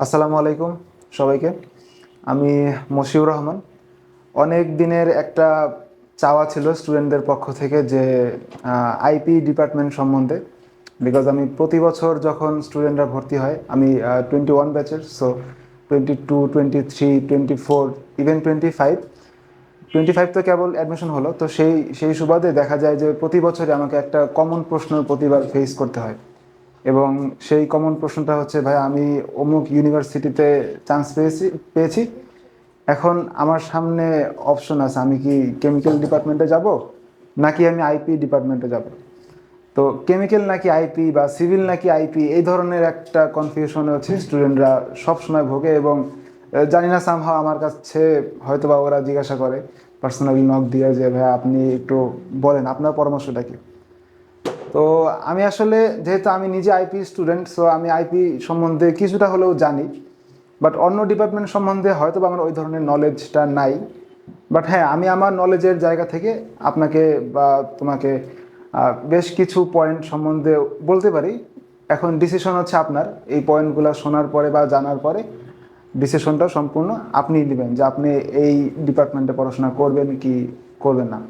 আসসালামু আলাইকুম সবাইকে। আমি মশিউর রহমান। অনেক দিনের একটা চাওয়া ছিল স্টুডেন্টদের পক্ষ থেকে যে আইপি ডিপার্টমেন্ট সম্বন্ধে, বিকজ আমি প্রতি বছর যখন স্টুডেন্টরা ভর্তি হয়, আমি 21 ব্যাচের, সো 22, 23, 24, ইভেন 25 তো কেবল অ্যাডমিশন হলো, তো সেই সুবাদে দেখা যায় যে প্রতি বছরই আমাকে একটা কমন প্রশ্ন প্রতিবার ফেস করতে হয়। এবং সেই কমন প্রশ্নটা হচ্ছে, ভাই আমি অমুক ইউনিভার্সিটিতে চান্স পেয়েছি, এখন আমার সামনে অপশন আছে, আমি কি কেমিক্যাল ডিপার্টমেন্টে যাব নাকি আমি আইপি ডিপার্টমেন্টে যাব। তো কেমিক্যাল নাকি আইপি বা সিভিল নাকি আইপি, এই ধরনের একটা কনফিউশনে হচ্ছে স্টুডেন্টরা সবসময় ভোগে। এবং জানি না, সামহাও আমার কাছে হয়তো বা ওরা জিজ্ঞাসা করে পার্সোনালি নক দিয়ে যে ভাই আপনি একটু বলেন আপনার পরামর্শটা কি। তো আমি আসলে, যেহেতু আমি নিজে আইপি স্টুডেন্ট, সো আমি আইপি সম্বন্ধে কিছুটা হলেও জানি, বাট অন্য ডিপার্টমেন্ট সম্বন্ধে হয়তো বা আমার ওই ধরনের নলেজটা নাই। বাট হ্যাঁ, আমি আমার নলেজের জায়গা থেকে আপনাকে বা তোমাকে বেশ কিছু পয়েন্ট সম্বন্ধে বলতে পারি। এখন ডিসিশন হচ্ছে আপনার, এই পয়েন্টগুলো শোনার পরে বা জানার পরে ডিসিশনটা সম্পূর্ণ আপনিই নেবেন যে আপনি এই ডিপার্টমেন্টে পড়াশোনা করবেন কি করবেন না।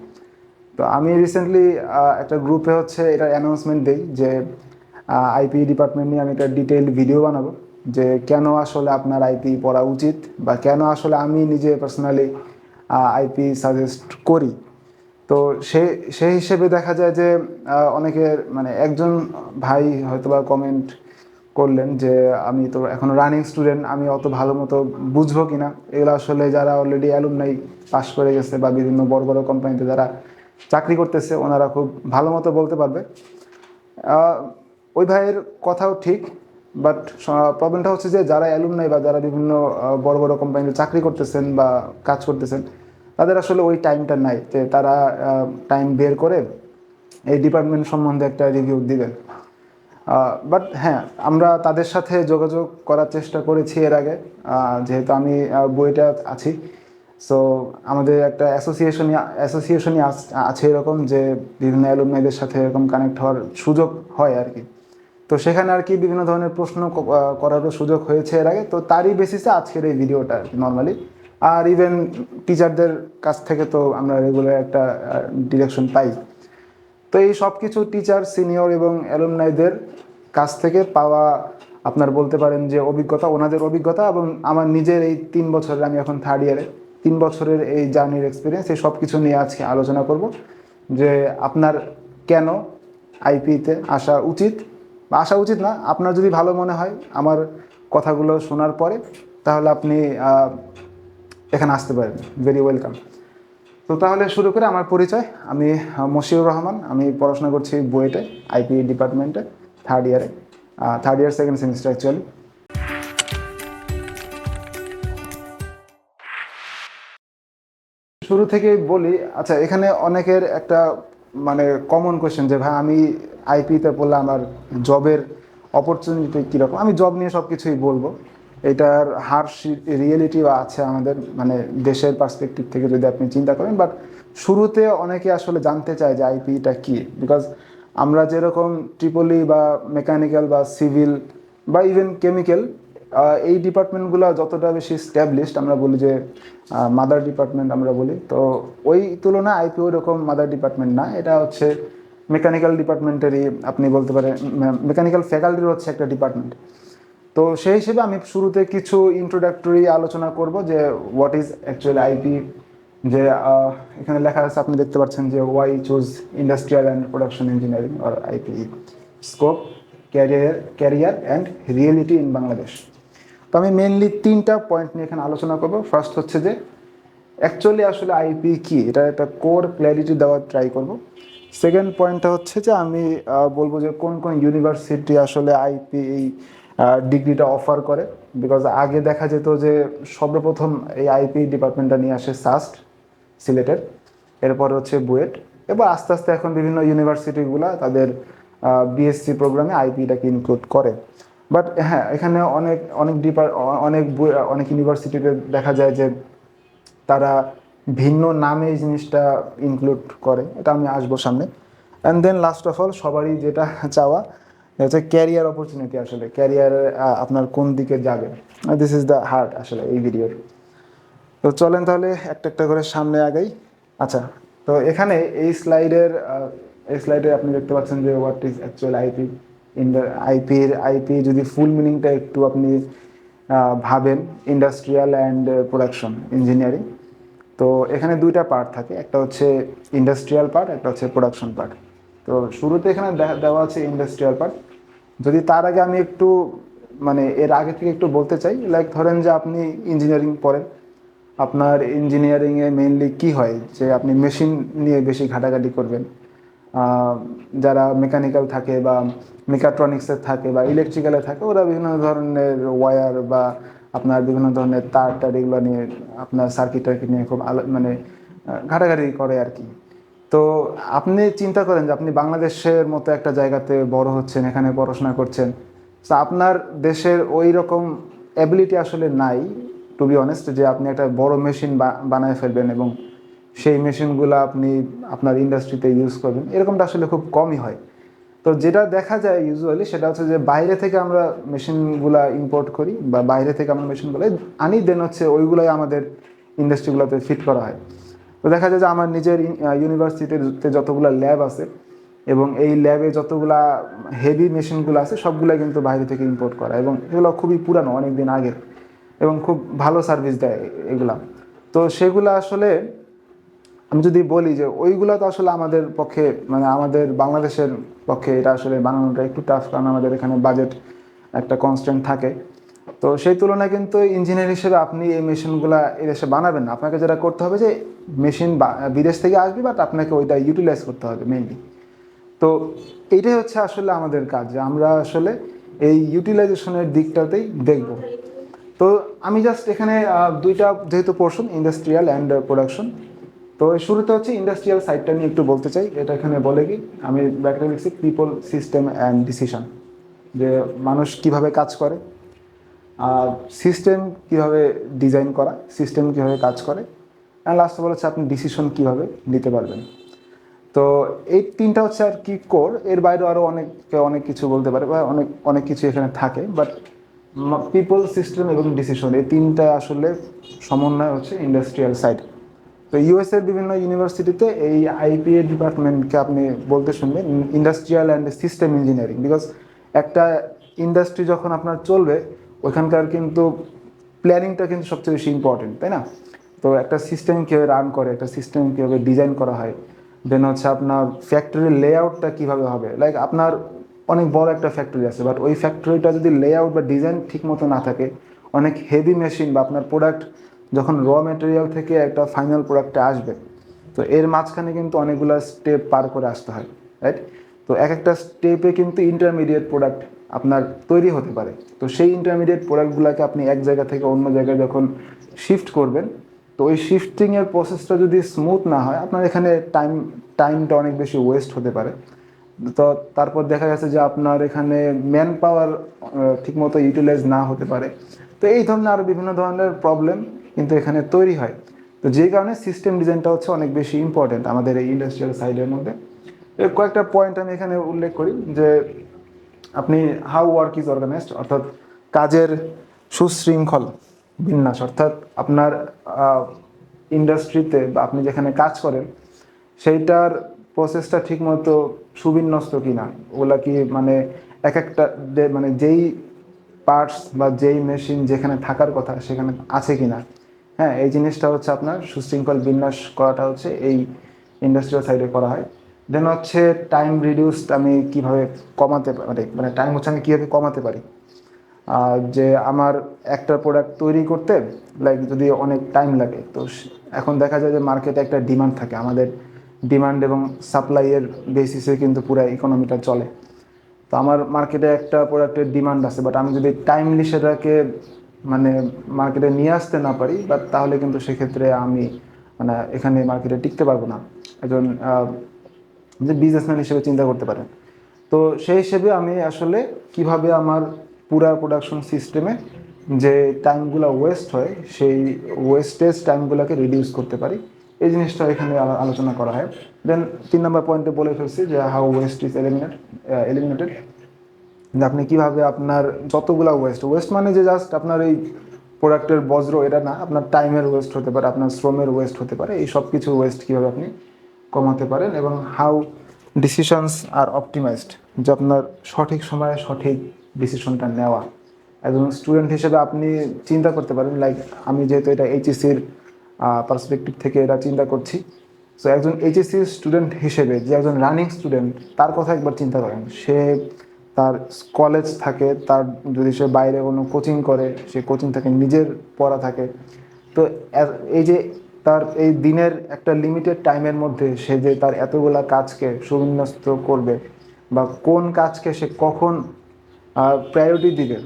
তো আমি রিসেন্টলি একটা গ্রুপে হচ্ছে এটা অ্যানাউন্সমেন্ট দিই যে আইপি ডিপার্টমেন্ট নিয়ে আমি একটা ডিটেইলড ভিডিও বানাবো, যে কেন আসলে আপনার আইপি পড়া উচিত বা কেন আসলে আমি নিজে পার্সোনালি আইপি সাজেস্ট করি। তো সেই হিসেবে দেখা যায় যে অনেকের মানে একজন ভাই হয়তোবা কমেন্ট করলেন যে আমি তো এখন রানিং স্টুডেন্ট, আমি অত ভালো মতো বুঝবো কিনা এগুলো। আসলে যারা অলরেডি অ্যালুমনাই পাস করে গেছে বা বিভিন্ন বড় বড় কোম্পানিতে যারা চাকরি করতেছে, ওনারা খুব ভালো মতো বলতে পারবে। আহ, ওই ভাইয়ের কথাও ঠিক, বাট প্রবলেমটা হচ্ছে যে যারা অ্যালুমনাই বা যারা বিভিন্ন বড় বড় কোম্পানিতে চাকরি করতেছেন বা কাজ করতেছেন, তাদের আসলে ওই টাইমটা নাই যে তারা টাইম বের করে এই ডিপার্টমেন্ট সম্বন্ধে একটা রিভিউ দিবেন। বাট হ্যাঁ, আমরা তাদের সাথে যোগাযোগ করার চেষ্টা করেছি এর আগে। যেহেতু আমি বইটা আছি, সো আমাদের একটা অ্যাসোসিয়েশনই আছে এরকম, যে বিভিন্ন অ্যালুমনাইদের সাথে এরকম কানেক্ট হওয়ার সুযোগ হয় আর কি। তো সেখানে আর কি বিভিন্ন ধরনের প্রশ্ন করারও সুযোগ হয়েছে এর আগে, তো তারই বেসিসে আজকের এই ভিডিওটা আর কি নর্মালি। আর ইভেন টিচারদের কাছ থেকে তো আমরা রেগুলার একটা ডিরেকশন পাই। তো এই সব কিছু টিচার, সিনিয়র এবং অ্যালুমনাইদের কাছ থেকে পাওয়া আপনার বলতে পারেন যে অভিজ্ঞতা, ওনাদের অভিজ্ঞতা এবং আমার নিজের এই 3 বছরের, আমি এখন থার্ড ইয়ারে, 3 বছরের এই জার্নির এক্সপিরিয়েন্স, এই সব কিছু নিয়ে আজকে আলোচনা করব যে আপনার কেন আইপিতে আসা উচিত বা আসা উচিত না। আপনার যদি ভালো মনে হয় আমার কথাগুলো শোনার পরে, তাহলে আপনি এখানে আসতে পারেন, ভেরি ওয়েলকাম। তো তাহলে শুরু করে আমার পরিচয়। আমি মশিউর রহমান, আমি পড়াশোনা করছি বুয়েটে, আইপি ডিপার্টমেন্টে, থার্ড ইয়ারে, third year second semester actually. শুরু থেকে বলি, আচ্ছা এখানে অনেকের একটা মানে কমন কোয়েশ্চেন যে ভাই আমি আইপিতে পড়লে আমার জবের অপরচুনিটি কীরকম। আমি জব নিয়ে সব কিছুই বলবো, এটার হার্শ রিয়েলিটিও আছে আমাদের মানে দেশের পার্সপেক্টিভ থেকে যদি আপনি চিন্তা করেন। বাট শুরুতে অনেকে আসলে জানতে চায় যে আইপিটা কী, বিকজ আমরা যেরকম ট্রিপলি বা মেকানিক্যাল বা সিভিল বা ইভেন কেমিক্যাল, এই ডিপার্টমেন্টগুলো যতটা বেশি স্ট্যাবলিশড, আমরা বলি যে মাদার ডিপার্টমেন্ট আমরা বলি, তো ওই তুলনায় আইপি ওই রকম মাদার ডিপার্টমেন্ট না। এটা হচ্ছে মেকানিক্যাল ডিপার্টমেন্টেরই আপনি বলতে পারেন, মেকানিক্যাল ফ্যাকাল্টির হচ্ছে একটা ডিপার্টমেন্ট। তো সেই হিসেবে আমি শুরুতে কিছু ইন্ট্রোডাক্টরি আলোচনা করব যে হোয়াট ইজ অ্যাকচুয়ালি আইপি। যে এখানে লেখা আছে, আপনি দেখতে পাচ্ছেন যে Y choose industrial and production engineering or IP, scope, career and reality in Bangladesh. তো আমি মেনলি 3টা পয়েন্ট নিয়ে এখানে আলোচনা করব। ফার্স্ট হচ্ছে যে অ্যাকচুয়ালি আসলে আইপি কি, এটা একটা কোর ক্ল্যারিটি দেওয়ার ট্রাই করব। সেকেন্ড পয়েন্টটা হচ্ছে যে আমি বলবো যে কোন কোন ইউনিভার্সিটি আসলে আইপি এই ডিগ্রিটা অফার করে। বিকজ আগে দেখা যেত যে সর্বপ্রথম এই আইপি ডিপার্টমেন্টটা নিয়ে আসে সাস্ট, সিলেটের, এরপর হচ্ছে বুয়েট, এবার আস্তে আস্তে এখন বিভিন্ন ইউনিভার্সিটিগুলো তাদের বিএসসি প্রোগ্রামে আইপিটাকে ইনক্লুড করে। বাট হ্যাঁ, এখানে অনেক অনেক অনেক ইউনিভার্সিটিতে দেখা যায় যে তারা ভিন্ন নামে এই জিনিসটা ইনক্লুড করে, এটা আমি আসবো সামনে। And then last of all, সবারই যেটা চাওয়া হচ্ছে ক্যারিয়ার অপরচুনিটি, আসলে ক্যারিয়ার আপনার কোন দিকে যাবে, দিস ইজ দ্য হার্ট আসলে এই ভিডিওর। তো চলেন তাহলে একটা একটা করে সামনে আগাই। আচ্ছা, তো এখানে এই স্লাইডে আপনি দেখতে পাচ্ছেন যে what is actual IP. IP যদি ফুল মিনিংটা একটু আপনি ভাবেন, ইন্ডাস্ট্রিয়াল অ্যান্ড প্রোডাকশন ইঞ্জিনিয়ারিং। তো এখানে দুইটা পার্ট থাকে, একটা হচ্ছে ইন্ডাস্ট্রিয়াল পার্ট, একটা হচ্ছে প্রোডাকশন পার্ট। তো শুরুতে এখানে দেওয়া আছে ইন্ডাস্ট্রিয়াল পার্ট। যদি তার আগে আমি একটু মানে এর আগে থেকে একটু বলতে চাই, লাইক ধরেন যে আপনি ইঞ্জিনিয়ারিং পড়েন, আপনার ইঞ্জিনিয়ারিংয়ে মেইনলি কি হয় যে আপনি মেশিন নিয়ে বেশি ঘাটাঘাটি করবেন। যারা মেকানিক্যাল থাকে বা মেকাট্রনিক্সের থাকে বা ইলেকট্রিক্যালে থাকে, ওরা বিভিন্ন ধরনের ওয়্যার বা আপনার বিভিন্ন ধরনের তার এগুলো নিয়ে, আপনার সার্কিট টার্কিট নিয়ে খুব মানে ঘাটাঘাটি করে আর কি। তো আপনি চিন্তা করেন যে আপনি বাংলাদেশের মতো একটা জায়গাতে বড় হচ্ছেন, এখানে পড়াশোনা করছেন, তো আপনার দেশের ওই রকম অ্যাবিলিটি আসলে নাই, টু বি অনেস্ট, যে আপনি একটা বড় মেশিন বানায় ফেলবেন এবং সেই মেশিনগুলো আপনি আপনার ইন্ডাস্ট্রিতে ইউজ করবেন, এরকমটা আসলে খুব কমই হয়। তো যেটা দেখা যায় ইউজুয়ালি সেটা হচ্ছে যে বাইরে থেকে আমরা মেশিনগুলা ইম্পোর্ট করি বা বাইরে থেকে আমরা মেশিনগুলো আনি, দেন হচ্ছে ওইগুলোই আমাদের ইন্ডাস্ট্রিগুলোতে ফিট করা হয়। তো দেখা যায় যে আমার নিজের ইউনিভার্সিটিতে যতগুলো ল্যাব আছে এবং এই ল্যাবে যতগুলা হেভি মেশিনগুলো আছে সবগুলো কিন্তু বাইরে থেকে ইম্পোর্ট করা, এবং এগুলো খুবই পুরানো, অনেক দিন আগের, এবং খুব ভালো সার্ভিস দেয় এগুলা। তো সেগুলো আসলে আমি যদি বলি যে ওইগুলো তো আসলে আমাদের পক্ষে, মানে আমাদের বাংলাদেশের পক্ষে এটা আসলে বানানোটা একটু টাফ, কারণ আমাদের এখানে বাজেট একটা কনস্ট্যান্ট থাকে। তো সেই তুলনায় কিন্তু ইঞ্জিনিয়ার হিসেবে আপনি এই মেশিনগুলো এদেশে বানাবেন না, আপনাকে যেটা করতে হবে যে মেশিন বিদেশ থেকে আসবে, বাট আপনাকে ওইটা ইউটিলাইজ করতে হবে মেইনলি। তো এইটাই হচ্ছে আসলে আমাদের কাজ, যে আমরা আসলে এই ইউটিলাইজেশনের দিকটাতেই দেখব। তো আমি জাস্ট এখানে দুইটা যেহেতু পোর্শন, ইন্ডাস্ট্রিয়াল অ্যান্ড প্রোডাকশন, তো শুরুতে হচ্ছে ইন্ডাস্ট্রিয়াল সাইডটা নিয়ে একটু বলতে চাই। এটা এখানে বলে কি, আমি ব্র্যাকেটে লিখছি পিপল, সিস্টেম অ্যান্ড ডিসিশন, যে মানুষ কিভাবে কাজ করে, সিস্টেম কিভাবে ডিজাইন করা, সিস্টেম কিভাবে কাজ করে, অ্যান্ড লাস্ট অফ অল হচ্ছে আপনি ডিসিশন কিভাবে নিতে পারবেন। তো এই তিনটা হচ্ছে আর কি কোর, এর বাইরেও আরও অনেক কিছু বলতে পারে বা অনেক অনেক কিছু এখানে থাকে, বাট পিপল, সিস্টেম এবং ডিসিশন, এই তিনটা আসলে সমন্বয় হচ্ছে ইন্ডাস্ট্রিয়াল সাইড। তো ইউএসের বিভিন্ন ইউনিভার্সিটিতে এই আইপিএ ডিপার্টমেন্টকে আপনি বলতে শুনবেন industrial and system engineering, because একটা ইন্ডাস্ট্রি যখন আপনার চলবে, ওইখানকার কিন্তু প্ল্যানিংটা কিন্তু সবচেয়ে বেশি ইম্পর্টেন্ট, তাই না? তো একটা সিস্টেম কীভাবে রান করে, একটা সিস্টেম কীভাবে ডিজাইন করা হয়, দেন হচ্ছে আপনার ফ্যাক্টরির লেআউটটা কীভাবে হবে। লাইক আপনার অনেক বড় একটা ফ্যাক্টরি আছে, বাট ওই ফ্যাক্টরিটা যদি লেআউট বা ডিজাইন ঠিক মতো না থাকে, অনেক হেভি মেশিন বা আপনার প্রোডাক্ট যখন র ম্যাটেরিয়াল থেকে একটা ফাইনাল প্রোডাক্টে আসবে, তো এর মাঝখানে কিন্তু অনেকগুলো স্টেপ পার করে আসতে হয়, রাইট? তো এক একটা স্টেপে কিন্তু ইন্টারমিডিয়েট প্রোডাক্ট আপনার তৈরি হতে পারে। তো সেই ইন্টারমিডিয়েট প্রোডাক্টগুলোকে আপনি এক জায়গা থেকে অন্য জায়গায় যখন শিফট করবেন, তো ওই শিফটিংয়ের প্রসেসটা যদি স্মুথ না হয়, আপনার এখানে টাইমটা অনেক বেশি ওয়েস্ট হতে পারে। তো তারপর দেখা গেছে যে আপনার এখানে ম্যান পাওয়ার ঠিকমতো ইউটিলাইজ না হতে পারে। তো এই ধরনের আরও বিভিন্ন ধরনের প্রবলেম কিন্তু এখানে তৈরি হয়। তো যেই কারণে সিস্টেম ডিজাইনটা হচ্ছে অনেক বেশি ইম্পর্টেন্ট আমাদের এই ইন্ডাস্ট্রিয়াল সাইডের মধ্যে। এর কয়েকটা পয়েন্ট আমি এখানে উল্লেখ করি, যে আপনি হাউ ওয়ার্ক ইজ অর্গানাইজড, অর্থাৎ কাজের সুশৃঙ্খল বিন্যাস, অর্থাৎ আপনার ইন্ডাস্ট্রিতে বা আপনি যেখানে কাজ করেন সেইটার প্রসেসটা ঠিকমতো সুবিন্যস্ত কিনা, ওগুলা কি মানে এক একটা মানে যেই পার্টস বা যেই মেশিন যেখানে থাকার কথা সেখানে আছে কিনা। হ্যাঁ, এই জিনিসটা হচ্ছে আপনার সুশৃঙ্খল বিন্যাস করাটা হচ্ছে এই ইন্ডাস্ট্রিয়াল সাইডে করা হয়। দেন হচ্ছে টাইম রিডিউসড, আমি কিভাবে কমাতে পারি, মানে টাইম হচ্ছে আমি কীভাবে কমাতে পারি। যে আমার একটা প্রোডাক্ট তৈরি করতে লাইক যদি অনেক টাইম লাগে, তো এখন দেখা যায় যে মার্কেটে একটা ডিমান্ড থাকে, আমাদের ডিমান্ড এবং সাপ্লাইয়ের বেসিসে কিন্তু পুরো ইকোনমিটা চলে। তো আমার মার্কেটে একটা প্রোডাক্টের ডিমান্ড আছে, বাট আমি যদি টাইমলি সেটাকে মানে মার্কেটে নিয়ে আসতে না পারি, বাট তাহলে কিন্তু সেক্ষেত্রে আমি মানে এখানে মার্কেটে টিকতে পারবো না, একজন যে বিজনেসম্যান হিসেবে চিন্তা করতে পারেন। তো সেই হিসেবে আমি আসলে কিভাবে আমার পুরা প্রোডাকশন সিস্টেমে যে টাইমগুলো ওয়েস্ট হয়, সেই ওয়েস্টেজ টাইমগুলোকে রিডিউস করতে পারি, এই জিনিসটা এখানে আলোচনা করা হয়। দেন 3 নম্বর পয়েন্টে বলে ফেলছি যে হাউ ওয়েস্ট ইজ এলিমিনেটেড। যে আপনি কিভাবে আপনার যতগুলা ওয়েস্ট ওয়েস্ট মানে যে জাস্ট আপনার এই প্রোডাক্টের বজ্র এটা না, আপনার টাইমের ওয়েস্ট হতে পারে, আপনার শ্রমের ওয়েস্ট হতে পারে, এই সব কিছু ওয়েস্ট কীভাবে আপনি কমাতে পারেন এবং হাউ ডিসিশনস আর অপটিমাইজড, যে আপনার সঠিক সময়ে সঠিক ডিসিশনটা নেওয়া। একজন স্টুডেন্ট হিসেবে আপনি চিন্তা করতে পারেন, লাইক আমি যেহেতু এটা এইচএসসির পার্সপেক্টিভ থেকে এটা চিন্তা করছি, সো একজন এইচএসসি স্টুডেন্ট হিসেবে যে একজন রানিং স্টুডেন্ট তার কথা একবার চিন্তা করেন। সে তার কলেজ থাকে, তার যদি সে বাইরে কোনো কোচিং করে, সে কোচিং থেকে নিজের পড়া থাকে, তো এই যে তার এই দিনের একটা লিমিটেড টাইমের মধ্যে সে যে তার এতগুলা কাজকে সুবিন্যস্ত করবে বা কোন কাজকে সে কখন প্রায়োরিটি দিবে,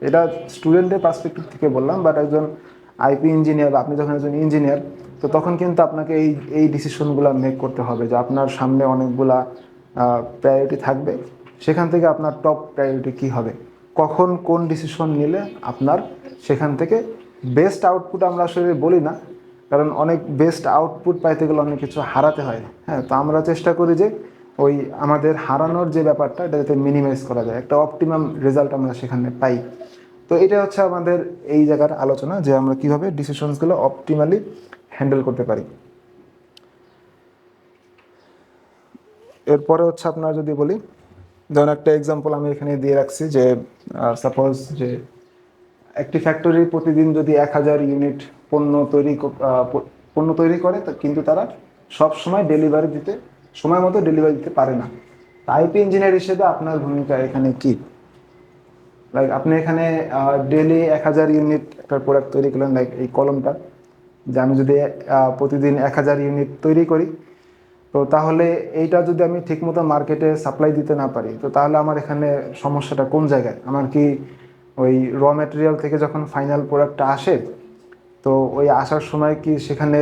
এটা স্টুডেন্টের পার্সপেক্টিভ থেকে বললাম। বাট একজন আইপি ইঞ্জিনিয়ার বা আপনি যখন একজন ইঞ্জিনিয়ার, তো তখন কিন্তু আপনাকে এই এই ডিসিশনগুলো মেক করতে হবে যে আপনার সামনে অনেকগুলা প্রায়োরিটি থাকবে, সেখান থেকে আপনার টপ প্রায়োরিটি কী হবে, কখন কোন ডিসিশন নিলে আপনার সেখান থেকে বেস্ট আউটপুট, আমরা আসলে বলি না, কারণ অনেক বেস্ট আউটপুট পাইতে গেলে অনেক কিছু হারাতে হয়। হ্যাঁ, তো আমরা চেষ্টা করি যে ওই আমাদের হারানোর যে ব্যাপারটা এটা যাতে মিনিমাইজ করা যায়, একটা অপটিমাম রেজাল্ট আমরা সেখানে পাই। তো এটা হচ্ছে আমাদের এই জায়গার আলোচনা, যে আমরা কীভাবে ডিসিশনসগুলো অপটিমালি হ্যান্ডেল করতে পারি। এরপরে হচ্ছে আপনার যদি বলি, যেমন একটা এক্সাম্পল আমি এখানে দিয়ে রাখছি, যে সাপোজ যে একটি ফ্যাক্টরি প্রতিদিন যদি 1000 ইউনিট পণ্য তৈরি করে, কিন্তু তারা সব সময় ডেলিভারি দিতে সময় মতো ডেলিভারি দিতে পারে না। আইপি ইঞ্জিনিয়ার হিসেবে আপনার ভূমিকা এখানে কি? লাইক আপনি এখানে ডেলি 1000 ইউনিট একটা প্রোডাক্ট তৈরি করলেন, লাইক এই কলমটা, যে আমি যদি প্রতিদিন 1000 ইউনিট তৈরি করি, তো তাহলে এইটা যদি আমি ঠিকমতো মার্কেটে সাপ্লাই দিতে না পারি, তো তাহলে আমার এখানে সমস্যাটা কোন জায়গায়? আমার কি ওই র ম্যাটেরিয়াল থেকে যখন ফাইনাল প্রোডাক্টটা আসে, তো ওই আসার সময় কি সেখানে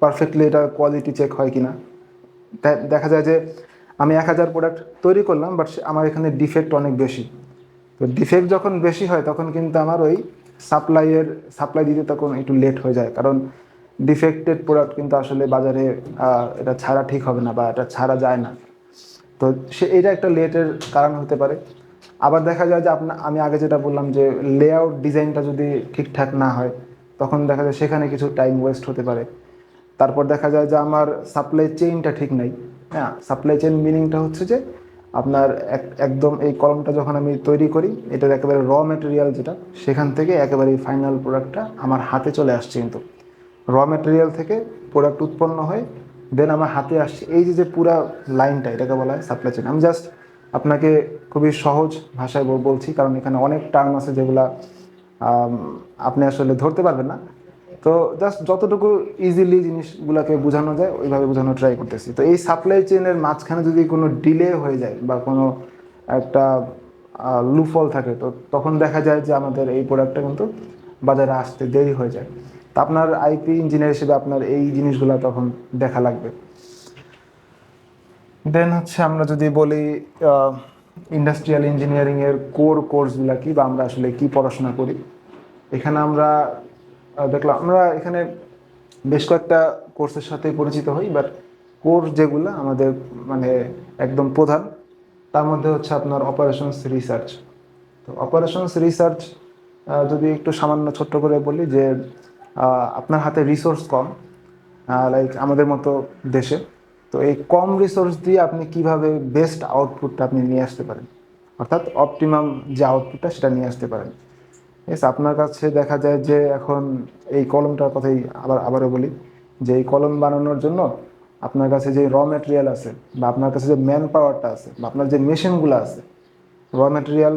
পারফেক্টলি এটা কোয়ালিটি চেক হয় কি না? দেখা যায় যে আমি 1000 প্রোডাক্ট তৈরি করলাম, বাট আমার এখানে ডিফেক্ট অনেক বেশি। তো ডিফেক্ট যখন বেশি হয় তখন কিন্তু আমার ওই সাপ্লাই দিতে তখন একটু লেট হয়ে যায়, কারণ ডিফেক্টেড প্রোডাক্ট কিন্তু আসলে বাজারে এটা ছাড়া ঠিক হবে না বা এটা ছাড়া যায় না। তো এটা একটা লেটের কারণ হতে পারে। আবার দেখা যায় যে আমি আগে যেটা বললাম, যে লেআউট ডিজাইনটা যদি ঠিকঠাক না হয়, তখন দেখা যায় সেখানে কিছু টাইম ওয়েস্ট হতে পারে। তারপর দেখা যায় যে আমার সাপ্লাই চেইনটা ঠিক নাই। হ্যাঁ, সাপ্লাই চেইন মিনিংটা হচ্ছে যে আপনার একদম এই কলমটা যখন আমি তৈরি করি, এটার একেবারে র ম্যাটেরিয়াল যেটা, সেখান থেকে একেবারে ফাইনাল প্রোডাক্টটা আমার হাতে চলে আসছে, কিন্তু র ম্যাটেরিয়াল থেকে প্রোডাক্ট উৎপন্ন হয়ে দেন আমার হাতে আসছে, এই যে পুরা লাইনটা, এটাকে বলা হয় সাপ্লাই চেইন। আমি জাস্ট আপনাকে খুবই সহজ ভাষায় বলছি, কারণ এখানে অনেক টার্ম আছে যেগুলা আপনি আসলে ধরতে পারবেন না। তো জাস্ট যতটুকু ইজিলি জিনিসগুলোকে বোঝানো যায় ওইভাবে বোঝানো ট্রাই করতেছি। তো এই সাপ্লাই চেইনের মাঝখানে যদি কোনো ডিলে হয়ে যায় বা কোনো একটা লুফল থাকে, তো তখন দেখা যায় যে আমাদের এই প্রোডাক্টটা কিন্তু বাজারে আসতে দেরি হয়ে যায়। তা আপনার আইপি ইঞ্জিনিয়ার হিসেবে আপনার এই জিনিসগুলো তখন দেখা লাগবে। দেন হচ্ছে আমরা যদি বলি ইন্ডাস্ট্রিয়াল ইঞ্জিনিয়ারিংয়ের কোর কোর্সগুলো কি, বা আমরা আসলে কি পড়াশোনা করি, এখানে আমরা দেখলাম আমরা এখানে বেশ কয়েকটা কোর্সের সাথে পরিচিত হই, বাট কোর্স যেগুলো আমাদের মানে একদম প্রধান, তার মধ্যে হচ্ছে আপনার অপারেশনস রিসার্চ। তো অপারেশনস রিসার্চ যদি একটু সামান্য ছোট্ট করে বলি, যে আপনার হাতে রিসোর্স কম, লাইক আমাদের মতো দেশে, তো এই কম রিসোর্স দিয়ে আপনি কিভাবে বেস্ট আউটপুটটা আপনি নিয়ে আসতে পারেন, অর্থাৎ অপটিমাম যে আউটপুটটা সেটা নিয়ে আসতে পারেন। এস আপনার কাছে দেখা যায় যে এখন এই কলমটার কথাই আবারও বলি, যে এই কলম বানানোর জন্য আপনার কাছে যে র ম্যাটেরিয়াল আছে, বা আপনার কাছে যে ম্যান পাওয়ারটা আছে, বা আপনার যে মেশিনগুলো আছে, র ম্যাটেরিয়াল,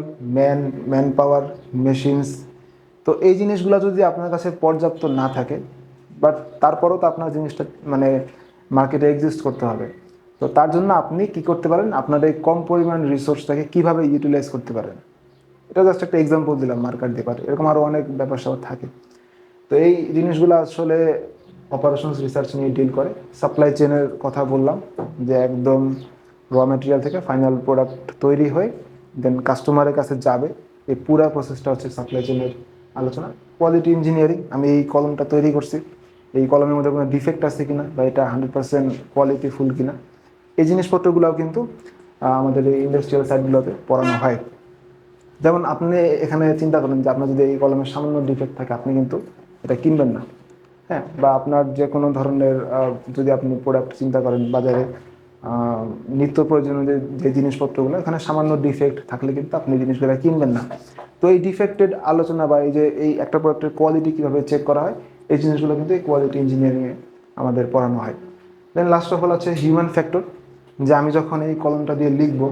ম্যান পাওয়ার, মেশিনস, তো এই জিনিসগুলো যদি আপনার কাছে পর্যাপ্ত না থাকে, বাট তারপরেও তো আপনার জিনিসটা মানে মার্কেটে এক্সিস্ট করতে হবে, তো তার জন্য আপনি কি করতে পারেন, আপনার এই কম পরিমাণ রিসোর্সটাকে কীভাবে ইউটিলাইজ করতে পারেন। এটা জাস্ট একটা এক্সাম্পল দিলাম মার্কেট দিয়ে, এরকম আরও অনেক ব্যাপার স্যাপার থাকে। তো এই জিনিসগুলো আসলে অপারেশনস রিসার্চ নিয়ে ডিল করে। সাপ্লাই চেনের কথা বললাম, যে একদম র ম্যাটেরিয়াল থেকে ফাইনাল প্রোডাক্ট তৈরি হয়ে দেন কাস্টমারের কাছে যাবে, এই পুরো প্রসেসটা হচ্ছে সাপ্লাই চেনের আলোচনা। কোয়ালিটি ইঞ্জিনিয়ারিং, আমি এই কলমটা তৈরি করছি, এই কলমের মধ্যে কোনো ডিফেক্ট আছে কিনা, বা এটা 100% কোয়ালিটিফুল কিনা, এই জিনিসপত্রগুলোও কিন্তু আমাদের এই ইন্ডাস্ট্রিয়াল সাইটগুলোতে পড়ানো হয়। যেমন আপনি এখানে চিন্তা করেন যে আপনার যদি এই কলমের সামান্য ডিফেক্ট থাকে, আপনি কিন্তু এটা কিনবেন না। হ্যাঁ, বা আপনার যে কোনো ধরনের যদি আপনি প্রোডাক্ট চিন্তা করেন বাজারে, নিত্য প্রয়োজনীয় যে জিনিসপত্রগুলো, এখানে সামান্য ডিফেক্ট থাকলে কিন্তু আপনি জিনিসগুলো কিনবেন না। তো এই ডিফেক্টেড আলোচনা বা এই যে এই একটা প্রোডাক্টের কোয়ালিটি কীভাবে চেক করা হয়, এই জিনিসগুলো কিন্তু এই কোয়ালিটি ইঞ্জিনিয়ারিংয়ে আমাদের পড়ানো হয়। দেন লাস্ট অফ অল আছে হিউম্যান ফ্যাক্টর, যে আমি যখন এই কলমটা দিয়ে লিখবো,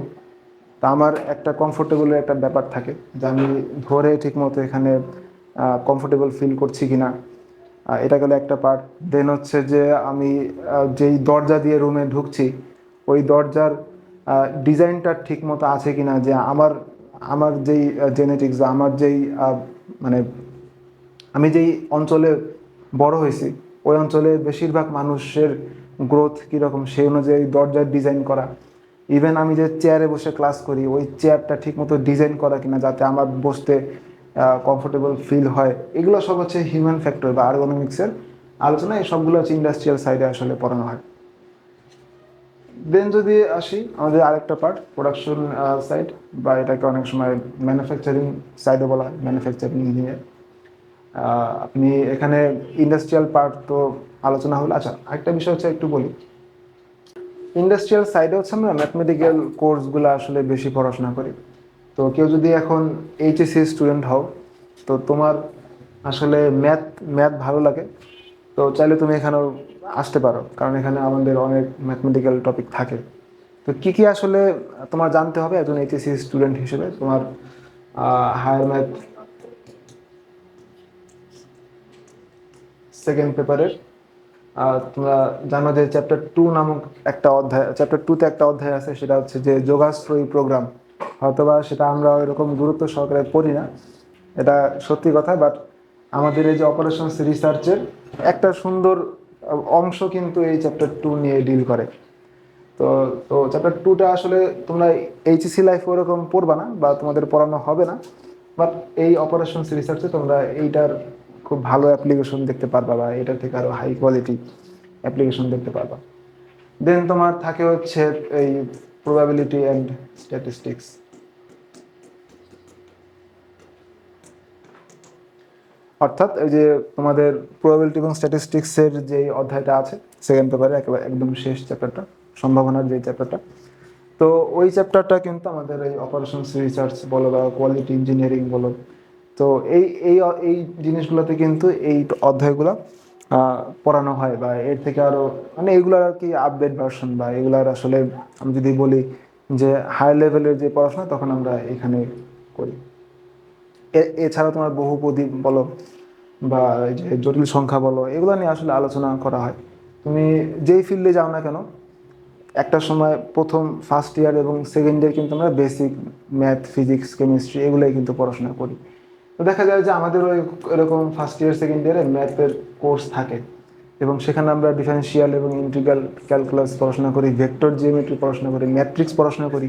তা আমার একটা কমফোর্টেবলের একটা ব্যাপার থাকে, যে আমি ধরে ঠিকমতো এখানে কমফোর্টেবল ফিল করছি কিনা, এটা গেলে একটা পার্ট। দেন হচ্ছে যে আমি যেই দরজা দিয়ে রুমে ঢুকছি, ওই দরজার ডিজাইনটা ঠিক মতো আছে কিনা, যে আমার আমার যেই জেনেটিক্স বা আমার যেই মানে আমি যেই অঞ্চলে বড় হয়েছি, ওই অঞ্চলে বেশিরভাগ মানুষের গ্রোথ কীরকম, সেই অনুযায়ী দরজার ডিজাইন করা। ইভেন আমি যে চেয়ারে বসে ক্লাস করি, ওই চেয়ারটা ঠিকমতো ডিজাইন করা কিনা, যাতে আমার বসতে কমফোর্টেবল ফিল হয়। এগুলো সব হচ্ছে হিউম্যান ফ্যাক্টর বা আর্গোনমিক্সের আলোচনা। এই সবগুলো হচ্ছে ইন্ডাস্ট্রিয়াল সাইডে আসলে পড়ানো হয়। দেন যদি আসি আমাদের আরেকটা পার্ট, প্রোডাকশন সাইড, বা এটাকে অনেক সময় ম্যানুফ্যাকচারিং সাইডও বলা হয়, ম্যানুফ্যাকচারিং ইঞ্জিনিয়ার। আপনি এখানে ইন্ডাস্ট্রিয়াল পার্ট তো আলোচনা হলো। আচ্ছা, আরেকটা বিষয় হচ্ছে একটু বলি, ইন্ডাস্ট্রিয়াল সাইডে হচ্ছে আমরা ম্যাথমেটিক্যাল কোর্সগুলো আসলে বেশি পড়াশোনা করি। তো কেউ যদি এখন এইচএসসি স্টুডেন্ট হও, তো তোমার আসলে ম্যাথ ম্যাথ ভালো লাগে, তো চাইলে তুমি এখানেও আসতে পারো, কারণ এখানে আমাদের অনেক ম্যাথমেটিক্যাল টপিক থাকে। তো কী কী আসলে তোমার জানতে হবে একজন এইচএসসি স্টুডেন্ট হিসেবে? তোমার হায়ার ম্যাথ সেকেন্ড পেপারের তোমরা জানো যে চ্যাপ্টার 2 নামক একটা অধ্যায়, চ্যাপ্টার 2তে একটা অধ্যায় আছে, সেটা হচ্ছে যে যোগাশ্রয়ী প্রোগ্রাম। হয়তোবা সেটা আমরা এরকম গুরুত্ব সহকারে পড়ি না, এটা সত্যি কথা, বাট আমাদের এই যে অপারেশনস রিসার্চের একটা সুন্দর অংশ কিন্তু এই চ্যাপ্টার 2 নিয়ে ডিল করে। তো তো চ্যাপ্টার 2টা আসলে তোমরা এইচএসসি লাইফে ওরকম পড়বা না বা তোমাদের পড়ানো হবে না, বাট এই অপারেশনস রিসার্চে তোমরা এইটার খুব ভালো অ্যাপ্লিকেশন দেখতে পারবা, বা এটার থেকে আরও হাই কোয়ালিটি অ্যাপ্লিকেশন দেখতে পারবা। দেন তোমার থাকে হচ্ছে এই প্রবাবিলিটি অ্যান্ড স্ট্যাটিস্টিক্স। অর্থাৎ এই যে তোমাদের প্রবাবিলিটি এবং স্ট্যাটিস্টিক্সের যে অধ্যায়টা আছে সেকেন্ড পেপারে, একেবারে একদম শেষ চ্যাপ্টারটা, সম্ভাবনার যে চ্যাপ্টারটা, তো ওই চ্যাপ্টারটা কিন্তু আমাদের এই অপারেশনস রিসার্চ বলো বা কোয়ালিটি ইঞ্জিনিয়ারিং বলো, তো এই এই এই জিনিসগুলোতে কিন্তু এই অধ্যায়গুলো পড়ানো হয়, বা এর থেকে আরও মানে এগুলোর আর কি আপডেট ভার্সন, বা এগুলার আসলে আমি যদি বলি যে হাই লেভেলের যে পড়াশোনা, তখন আমরা এখানে করি। এছাড়া তোমার বহুপদী বলো বা যে জটিল সংখ্যা বলো, এগুলো নিয়ে আসলে আলোচনা করা হয়। তুমি যেই ফিল্ডে যাও না কেন, একটা সময় প্রথম ফার্স্ট ইয়ার এবং সেকেন্ড ইয়ার কিন্তু আমরা বেসিক ম্যাথ, ফিজিক্স, কেমিস্ট্রি এগুলোই কিন্তু পড়াশোনা করি। তো দেখা যায় যে আমাদের ওই এরকম ফার্স্ট ইয়ার সেকেন্ড ইয়ারে ম্যাথের কোর্স থাকে, এবং সেখানে আমরা ডিফারেন্সিয়াল এবং ইন্টিগ্রাল ক্যালকুলাস পড়াশোনা করি, ভেক্টর জিওমেট্রি পড়াশোনা করি, ম্যাট্রিক্স পড়াশোনা করি।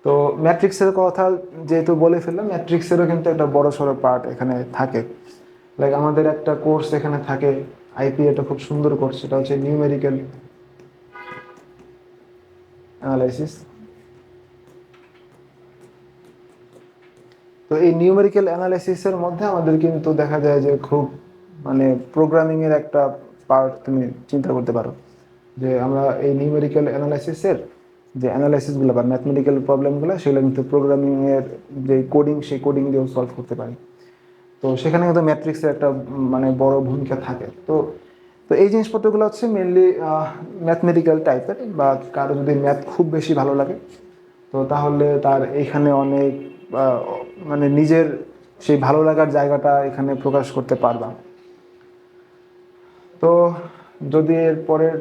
তো ম্যাট্রিক্সের কথা যেহেতু বলে ফেললাম, ম্যাট্রিক্সেরও কিন্তু একটা বড় সড়ো পার্ট এখানে থাকে। লাইক আমাদের একটা কোর্স এখানে থাকে, আইপি, এটা খুব সুন্দর কোর্স, সেটা হচ্ছে নিউমেরিক্যাল অ্যানালাইসিস। তো এই নিউমেরিক্যাল অ্যানালাইসিসের মধ্যে আমাদের কিন্তু দেখা যায় যে খুব মানে প্রোগ্রামিংয়ের একটা পার্ট তুমি চিন্তা করতে পারো, যে আমরা এই নিউমেরিক্যাল অ্যানালাইসিসের যে অ্যানালাইসিসগুলো বা ম্যাথমেটিক্যাল প্রবলেমগুলো, সেগুলো কিন্তু প্রোগ্রামিংয়ের যে কোডিং, সেই কোডিং দিয়েও সলভ করতে পারি। তো সেখানে কিন্তু ম্যাট্রিক্সের একটা মানে বড় ভূমিকা থাকে। তো তো এই জিনিসপত্রগুলো হচ্ছে মেনলি ম্যাথমেটিক্যাল টাইপের, বা কারো যদি ম্যাথ খুব বেশি ভালো লাগে, তো তাহলে তার এইখানে অনেক মানে নিজের সেই ভালো লাগার জায়গাটা এখানে প্রকাশ করতে পারবা। তো যদি এর পরের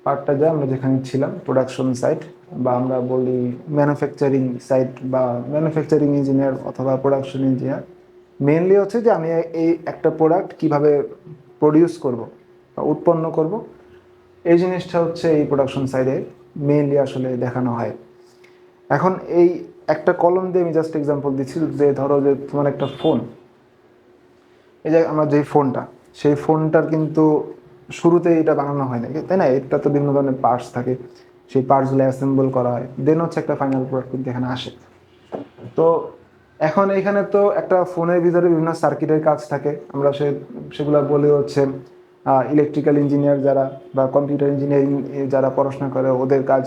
পার্টটা যায়, আমরা যেখানে ছিলাম প্রোডাকশন সাইট, বা আমরা বলি ম্যানুফ্যাকচারিং সাইট বা ম্যানুফ্যাকচারিং ইঞ্জিনিয়ার অথবা প্রোডাকশন ইঞ্জিনিয়ার, মেনলি হচ্ছে যে আমি এই একটা প্রোডাক্ট কিভাবে প্রডিউস করব বা উৎপন্ন করব, এই জিনিসটা হচ্ছে এই প্রোডাকশন সাইডে মেনলি আসলে দেখানো হয়। এখন এই একটা কলম দিয়ে আমি জাস্ট এক্সাম্পল দিচ্ছি, যে ধরো যে তোমার একটা ফোন, এই যে আমার যে ফোনটা, সেই ফোনটার কিন্তু শুরুতে এটা বানানো হয় না, তাই না? এটা তো বিভিন্ন ধরনের পার্টস থাকে, সেই পার্টসগুলো অ্যাসেম্বল করা হয়, দেন হচ্ছে একটা ফাইনাল প্রোডাক্ট কিন্তু এখানে আসে। তো এখন এখানে তো একটা ফোনের ভিতরে বিভিন্ন সার্কিটের কাজ থাকে, আমরা সেগুলো বলে হচ্ছে ইলেকট্রিক্যাল ইঞ্জিনিয়ার যারা বা কম্পিউটার ইঞ্জিনিয়ারিং যারা পড়াশোনা করে ওদের কাজ।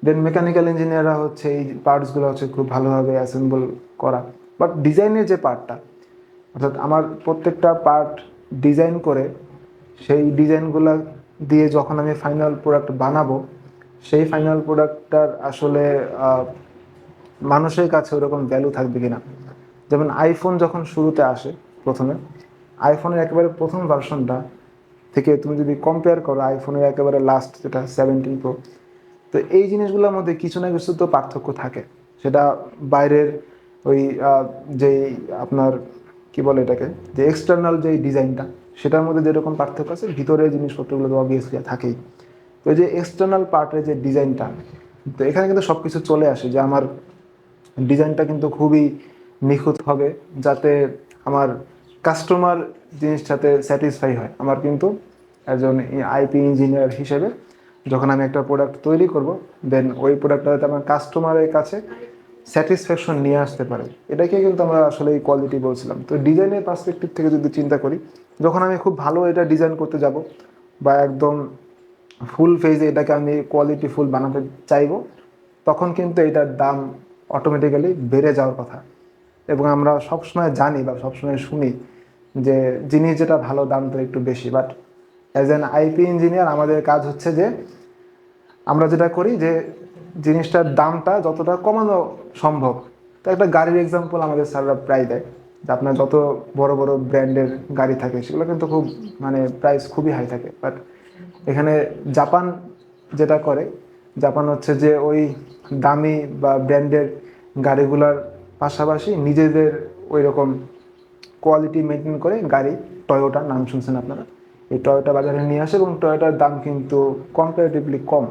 দেন মেকানিক্যাল ইঞ্জিনিয়াররা হচ্ছে এই পার্টসগুলো হচ্ছে খুব ভালোভাবে অ্যাসেম্বল করা। বাট ডিজাইনের যে পার্টটা, অর্থাৎ আমার প্রত্যেকটা পার্ট ডিজাইন করে সেই ডিজাইনগুলো দিয়ে যখন আমি ফাইনাল প্রোডাক্ট বানাবো, সেই ফাইনাল প্রোডাক্টটার আসলে মানুষের কাছে ওরকম ভ্যালু থাকবে কিনা। যেমন আইফোন যখন শুরুতে আসে প্রথমে, আইফোনের একেবারে প্রথম ভার্সনটা থেকে তুমি যদি কম্পেয়ার করো আইফোনের একেবারে লাস্ট যেটা 17 প্রো, তো এই জিনিসগুলোর মধ্যে কিছু না কিছু তো পার্থক্য থাকে। সেটা বাইরের ওই যেই আপনার কি বলে এটাকে, যে এক্সটার্নাল যেই ডিজাইনটা, সেটার মধ্যে যেরকম পার্থক্য আছে, ভিতরের জিনিসপত্রগুলো তো অবভিয়াসলি থাকেই। তো এই যে এক্সটার্নাল পার্টের যে ডিজাইনটা, তো এখানে কিন্তু সব কিছু চলে আসে যে আমার ডিজাইনটা কিন্তু খুবই নিখুঁত হবে, যাতে আমার কাস্টমার জিনিসটাতে স্যাটিসফাই হয়। আমার কিন্তু একজন আইপি ইঞ্জিনিয়ার হিসেবে যখন আমি একটা প্রোডাক্ট তৈরি করব, দেন ওই প্রোডাক্টটা যাতে আমার কাস্টমারের কাছে স্যাটিসফ্যাকশন নিয়ে আসতে পারে, এটাকে কিন্তু আমরা আসলে এই কোয়ালিটি বলছিলাম। তো ডিজাইনের পার্সপেক্টিভ থেকে যদি চিন্তা করি, যখন আমি খুব ভালো এটা ডিজাইন করতে যাব বা একদম ফুল ফেজে এটাকে আমি কোয়ালিটি ফুল বানাতে চাইবো, তখন কিন্তু এটার দাম অটোমেটিক্যালি বেড়ে যাওয়ার কথা। এবং আমরা সবসময় জানি বা সবসময় শুনি যে জিনিস যেটা ভালো দাম তো একটু বেশি। But as an IP engineer আমাদের কাজ হচ্ছে যে আমরা যেটা করি যে জিনিসটার দামটা যতটা কমানো সম্ভব। তো একটা গাড়ির এক্সাম্পল আমাদের স্যাররা প্রায় দেয়, যে আপনার যত বড় বড় ব্র্যান্ডের গাড়ি থাকে সেগুলো কিন্তু খুব মানে প্রাইস খুবই হাই থাকে। বাট এখানে জাপান যেটা করে, জাপান হচ্ছে যে ওই দামি বা ব্র্যান্ডের গাড়িগুলোর পাশাপাশি নিজেদের ওই রকম কোয়ালিটি মেনটেন করে গাড়ি, টয়োটা নাম শুনছেন আপনারা, এই টয়োটা বাজারে নিয়ে আসে এবং টয়োটার দাম কিন্তু কম্পারেটিভলি কম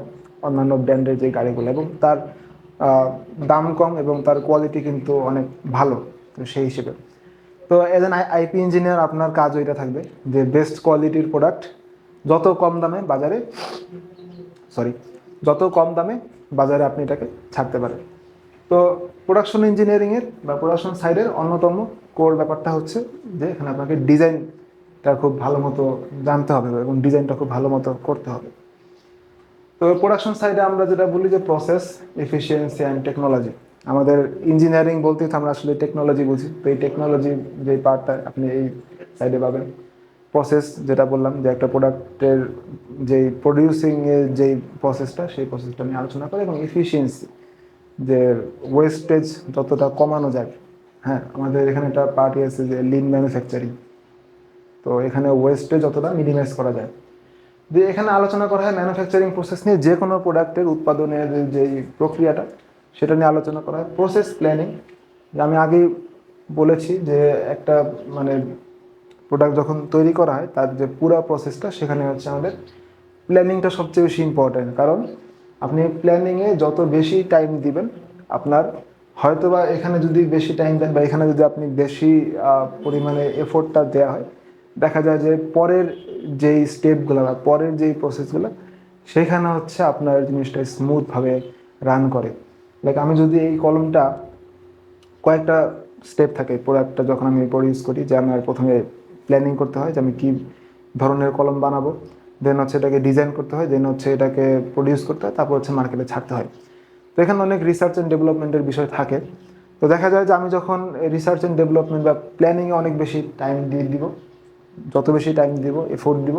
অন্যান্য ব্র্যান্ডের যে গাড়িগুলো, এবং তার দাম কম এবং তার কোয়ালিটি কিন্তু অনেক ভালো। তো সেই হিসেবে তো এজ এন আইপি ইঞ্জিনিয়ার আপনার কাজ ওইটা থাকবে যে বেস্ট কোয়ালিটির প্রোডাক্ট যত কম দামে বাজারে যত কম দামে বাজারে আপনি এটাকে ছাড়তে পারেন। তো প্রোডাকশন ইঞ্জিনিয়ারিংয়ের বা প্রোডাকশন সাইডের অন্যতম কোর ব্যাপারটা হচ্ছে যে এখানে আপনাকে ডিজাইনটা খুব ভালো মতো জানতে হবে এবং ডিজাইনটা খুব ভালো মতো করতে হবে। তো প্রোডাকশন সাইডে আমরা যেটা বলি যে প্রসেস, এফিসিয়েন্সি অ্যান্ড টেকনোলজি। আমাদের ইঞ্জিনিয়ারিং বলতে তো আমরা আসলে টেকনোলজি বুঝি, তো এই টেকনোলজি যে পার্টটা আপনি এই সাইডে পাবেন। প্রসেস যেটা বললাম যে একটা প্রোডাক্টের যেই প্রডিউসিংয়ের যেই প্রসেসটা, সেই প্রসেসটা নিয়ে আলোচনা করে। এবং এফিসিয়েন্সি, যে ওয়েস্টেজ যতটা কমানো যায়। হ্যাঁ, আমাদের এখানে একটা পার্টি আছে যে লিন ম্যানুফ্যাকচারিং, তো এখানে ওয়েস্টেজ যতটা মিনিমাইজ করা যায়। যে এখানে আলোচনা করা হয় ম্যানুফ্যাকচারিং প্রসেস নিয়ে, যে কোনো প্রোডাক্টের উৎপাদনের যেই প্রক্রিয়াটা সেটা নিয়ে আলোচনা করা হয়। প্রসেস প্ল্যানিং, আমি আগেই বলেছি যে একটা মানে প্রোডাক্ট যখন তৈরি করা হয় তার যে পুরো প্রসেসটা, সেখানে হচ্ছে আমাদের প্ল্যানিংটা সবচেয়ে বেশি ইম্পর্ট্যান্ট। কারণ আপনি প্ল্যানিংয়ে যত বেশি টাইম দিবেন, আপনার হয়তোবা এখানে যদি বেশি টাইম দেন বা এখানে যদি আপনি বেশি পরিমাণে এফোর্টটা দেওয়া হয়, দেখা যায় যে পরের যেই স্টেপগুলো বা পরের যেই প্রসেসগুলো, সেখানে হচ্ছে আপনার জিনিসটা স্মুথভাবে রান করে। লাইক আমি যদি এই কলমটা কয়েকটা স্টেপ থাকে প্রোডাক্টটা যখন আমি প্রডিউস করি, যে আমার প্রথমে প্ল্যানিং করতে হয় যে আমি কী ধরনের কলম বানাবো, দেন হচ্ছে এটাকে ডিজাইন করতে হয়, দেন হচ্ছে এটাকে প্রডিউস করতে হয়, তারপর হচ্ছে মার্কেটে ছাড়তে হয়। তো এখানে অনেক রিসার্চ অ্যান্ড ডেভেলপমেন্টের বিষয় থাকে। তো দেখা যায় যে আমি যখন রিসার্চ অ্যান্ড ডেভেলপমেন্ট বা প্ল্যানিংয়ে অনেক বেশি টাইম দিয়ে দিব, যত বেশি টাইম দিব, এফোর্ট দিব,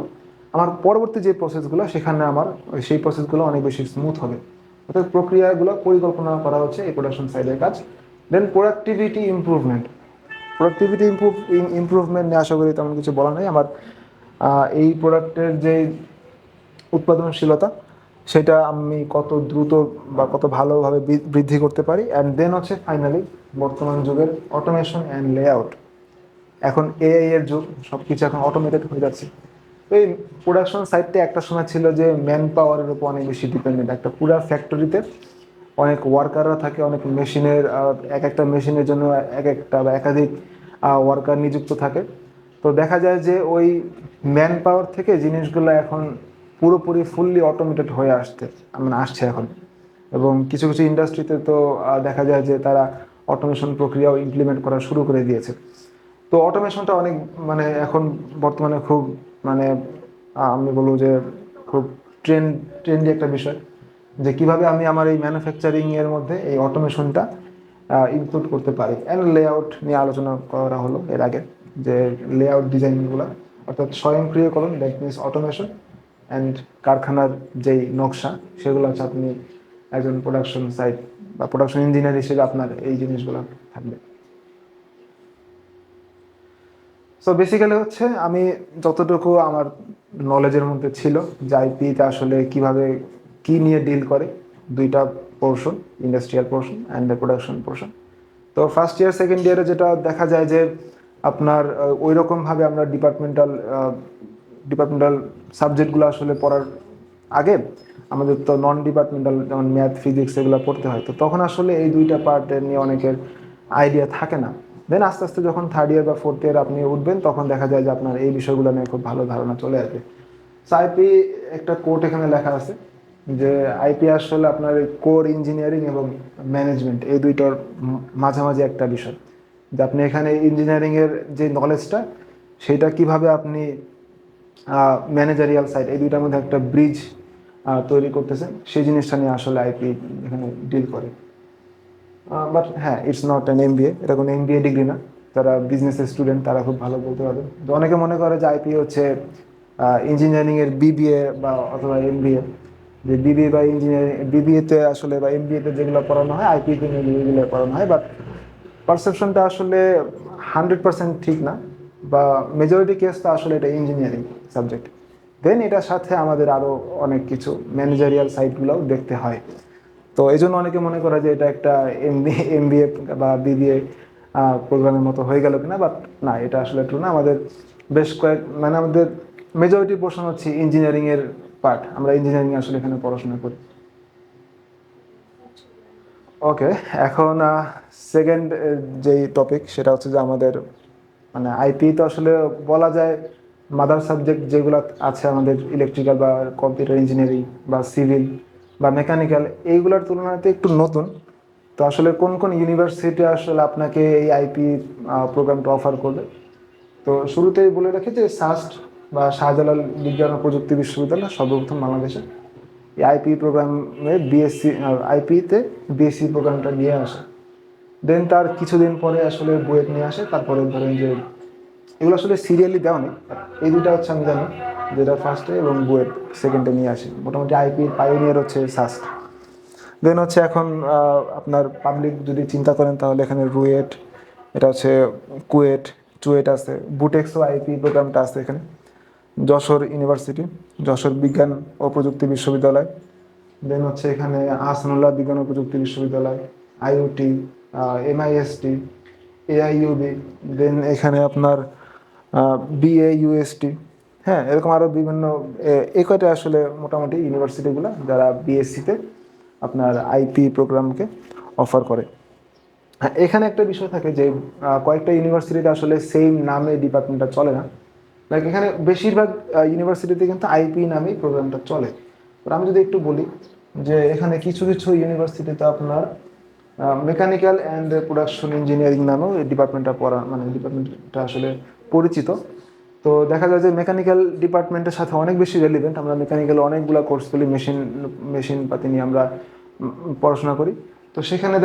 আমার পরবর্তী যে প্রসেসগুলো সেখানে আমার সেই প্রসেসগুলো অনেক বেশি স্মুথ হবে। অর্থাৎ প্রক্রিয়াগুলো পরিকল্পনা করা হচ্ছে এই প্রোডাকশন সাইডের কাজ। দেন প্রোডাক্টিভিটি ইমপ্রুভমেন্ট, ইমপ্রুভমেন্ট নিয়ে আশা করি তেমন কিছু বলা নেই আমার। এই প্রোডাক্টের যে উৎপাদনশীলতা, সেটা আমি কত দ্রুত বা কত ভালোভাবে বৃদ্ধি করতে পারি। অ্যান্ড দেন হচ্ছে ফাইনালি বর্তমান যুগের অটোমেশন অ্যান্ড লেআউট। এখন এআই এর যুগ, সব কিছু এখন অটোমেটেড হয়ে যাচ্ছে। তো এই প্রোডাকশন সাইডটা একটা সময় ছিল যে ম্যান পাওয়ারের উপর অনেক বেশি ডিপেন্ডেন্ট। একটা পুরা ফ্যাক্টরিতে অনেক ওয়ার্কাররা থাকে, অনেক মেশিনের এক একটা মেশিনের জন্য এক একটা বা একাধিক ওয়ার্কার নিযুক্ত থাকে। তো দেখা যায় যে ওই ম্যান পাওয়ার থেকে জিনিসগুলো এখন পুরোপুরি ফুললি অটোমেটেড হয়ে আসছে এখন। এবং কিছু কিছু ইন্ডাস্ট্রিতে তো দেখা যায় যে তারা অটোমেশন প্রক্রিয়াও ইমপ্লিমেন্ট করা শুরু করে দিয়েছে। তো অটোমেশনটা অনেক মানে এখন বর্তমানে খুব মানে আমি বলবো যে খুব ট্রেন্ডি একটা বিষয়, যে কিভাবে আমি আমার এই ম্যানুফ্যাকচারিং এর মধ্যে এই অটোমেশনটা ইনক্লুড করতে পারি। অ্যান্ড লেআউট নিয়ে আলোচনা করা হলো এর আগে, যে লেআউট ডিজাইনগুলো, অর্থাৎ স্বয়ংক্রিয়করণ, দ্যাট মিনস অটোমেশন, অ্যান্ড কারখানার যেই নকশা সেগুলো হচ্ছে আপনি একজন প্রোডাকশন সাইট বা প্রোডাকশন ইঞ্জিনিয়ার হিসেবে আপনার এই জিনিসগুলো থাকবে। সো বেসিক্যালি হচ্ছে আমি যতটুকু আমার নলেজের মধ্যে ছিল যে আইপিতে আসলে কিভাবে কি নিয়ে ডিল করে, দুইটা portion, industrial portion and the production portion. তো ফার্স্ট ইয়ার সেকেন্ড ইয়ারে যেটা দেখা যায় যে আপনার ওই রকমভাবে আমরা ডিপার্টমেন্টাল সাবজেক্টগুলো আসলে পড়ার আগে আমাদের তো নন ডিপার্টমেন্টাল যেমন ম্যাথ ফিজিক্স এগুলো পড়তে হয়। তো তখন আসলে এই দুইটা পার্ট নিয়ে অনেকের আইডিয়া থাকে না। দেন আস্তে আস্তে যখন থার্ড ইয়ার বা ফোর্থ ইয়ার আপনি উঠবেন তখন দেখা যায় যে আপনার এই বিষয়গুলো নিয়ে খুব ভালো ধারণা চলে আসবে। সো আইপি একটা কোড এখানে লেখা আছে যে আইপি আসলে আপনার কোর ইঞ্জিনিয়ারিং এবং ম্যানেজমেন্ট এই দুইটার মাঝামাঝি একটা বিষয়, যে আপনি এখানে ইঞ্জিনিয়ারিংয়ের যে নলেজটা সেটা কিভাবে আপনি ম্যানেজারিয়াল সাইড এই দুইটার মধ্যে একটা ব্রিজ তৈরি করতেছেন, সেই জিনিসটা নিয়ে আসলে আইপি এখানে ডিল করে। বাট হ্যাঁ, ইটস নট অ্যান এমবিএ, এটা কোনো এমবিএ ডিগ্রি না। যারা বিজনেসের স্টুডেন্ট তারা খুব ভালো বলতে পারবে। তো অনেকে মনে করে যে আইপি হচ্ছে ইঞ্জিনিয়ারিংয়ের বিবিএ বা অথবা এমবিএ, যে বিবিএ বা ইঞ্জিনিয়ারিং বিবিএতে আসলে বা এমবিএতে যেগুলো পড়ানো হয় আইপিতে এগুলো পড়ানো হয়। বাট পারসেপশনটা আসলে 100% ঠিক না, বা মেজরিটি কেসটা আসলে এটা ইঞ্জিনিয়ারিং সাবজেক্ট। দেন এটার সাথে আমাদের আরও অনেক কিছু ম্যানেজারিয়াল সাইটগুলোও দেখতে হয়। তো এই জন্য অনেকে মনে করে যে এটা একটা এমবিএ বা বিবিএ প্রোগ্রামের মতো হয়ে গেল কিনা, বাট না, এটা আসলে ট্রু না। আমাদের বেশ মানে আমাদের মেজরিটি পোর্শন হচ্ছে ইঞ্জিনিয়ারিংয়ের পার্ট, আমরা ইঞ্জিনিয়ারিং আসলে এখানে পড়াশোনা করি। ওকে, এখন সেকেন্ড যেই টপিক সেটা হচ্ছে যে আমাদের মানে আইপি তো আসলে বলা যায় মাদার সাবজেক্ট যেগুলো আছে আমাদের ইলেকট্রিক্যাল বা কম্পিউটার ইঞ্জিনিয়ারিং বা সিভিল বা মেকানিক্যাল, এইগুলোর তুলনাতে একটু নতুন। তো আসলে কোন কোন ইউনিভার্সিটি আসলে আপনাকে এই আইপি প্রোগ্রামটা অফার করবে? তো শুরুতেই বলে রাখি যে সাস্ট বা শাহজালাল বিজ্ঞান ও প্রযুক্তি বিশ্ববিদ্যালয় সর্বপ্রথম বাংলাদেশে এই আইপি প্রোগ্রামে বিএসসি আইপিতে বিএসসি প্রোগ্রামটা নিয়ে আসে। দেন তার কিছুদিন পরে আসলে বুয়েট নিয়ে আসে। তারপরে ধরেন যে এগুলো আসলে সিরিয়ালি দেওয়া নেই, এই দুইটা হচ্ছে আমি জানি, যেটা ফার্স্টে এবং বুয়েট সেকেন্ডে নিয়ে আসে। মোটামুটি আইপির পাইওনিয়ার হচ্ছে সাস্ট। দেন হচ্ছে এখন আপনার পাবলিক যদি চিন্তা করেন তাহলে এখানে রুয়েট, এটা হচ্ছে কুয়েট, চুয়েট আছে, বুটেক্সও আইপি প্রোগ্রামটা আছে এখানে। যশোর ইউনিভার্সিটি, যশোর বিজ্ঞান ও প্রযুক্তি বিশ্ববিদ্যালয়। দেন হচ্ছে এখানে আহসানুল্লাহ বিজ্ঞান ও প্রযুক্তি বিশ্ববিদ্যালয়, আইওটি, এমআইএসটি, এআইইউবি। দেন এখানে আপনার বিএইউএসটি। হ্যাঁ, এরকম আরও বিভিন্ন এই কয়টা আসলে মোটামুটি ইউনিভার্সিটিগুলো যারা বিএসসিতে আপনার আইপি প্রোগ্রামকে অফার করে। হ্যাঁ, এখানে একটা বিষয় থাকে যে কয়েকটা ইউনিভার্সিটিতে আসলে সেম নামে ডিপার্টমেন্টটা চলে না। লাইক এখানে বেশিরভাগ ইউনিভার্সিটিতে কিন্তু আইপি নামেই প্রোগ্রামটা চলে। তো আমি যদি একটু বলি যে এখানে কিছু কিছু ইউনিভার্সিটিতে আপনার মেকানিক্যাল অ্যান্ড প্রোডাকশন ইঞ্জিনিয়ারিং নামেও এই ডিপার্টমেন্টটা পড়া মানে ডিপার্টমেন্টটা আসলে পরিচিত। তো দেখা যায় যে মেকানিক্যাল ডিপার্টমেন্টের সাথে অনেক বেশি রেলিভেন্ট। আমরা মেকানিক্যাল অনেকগুলো কোর্স করি, মেশিন পাতি নিয়ে আমরা পড়াশোনা করি। তো সেখানে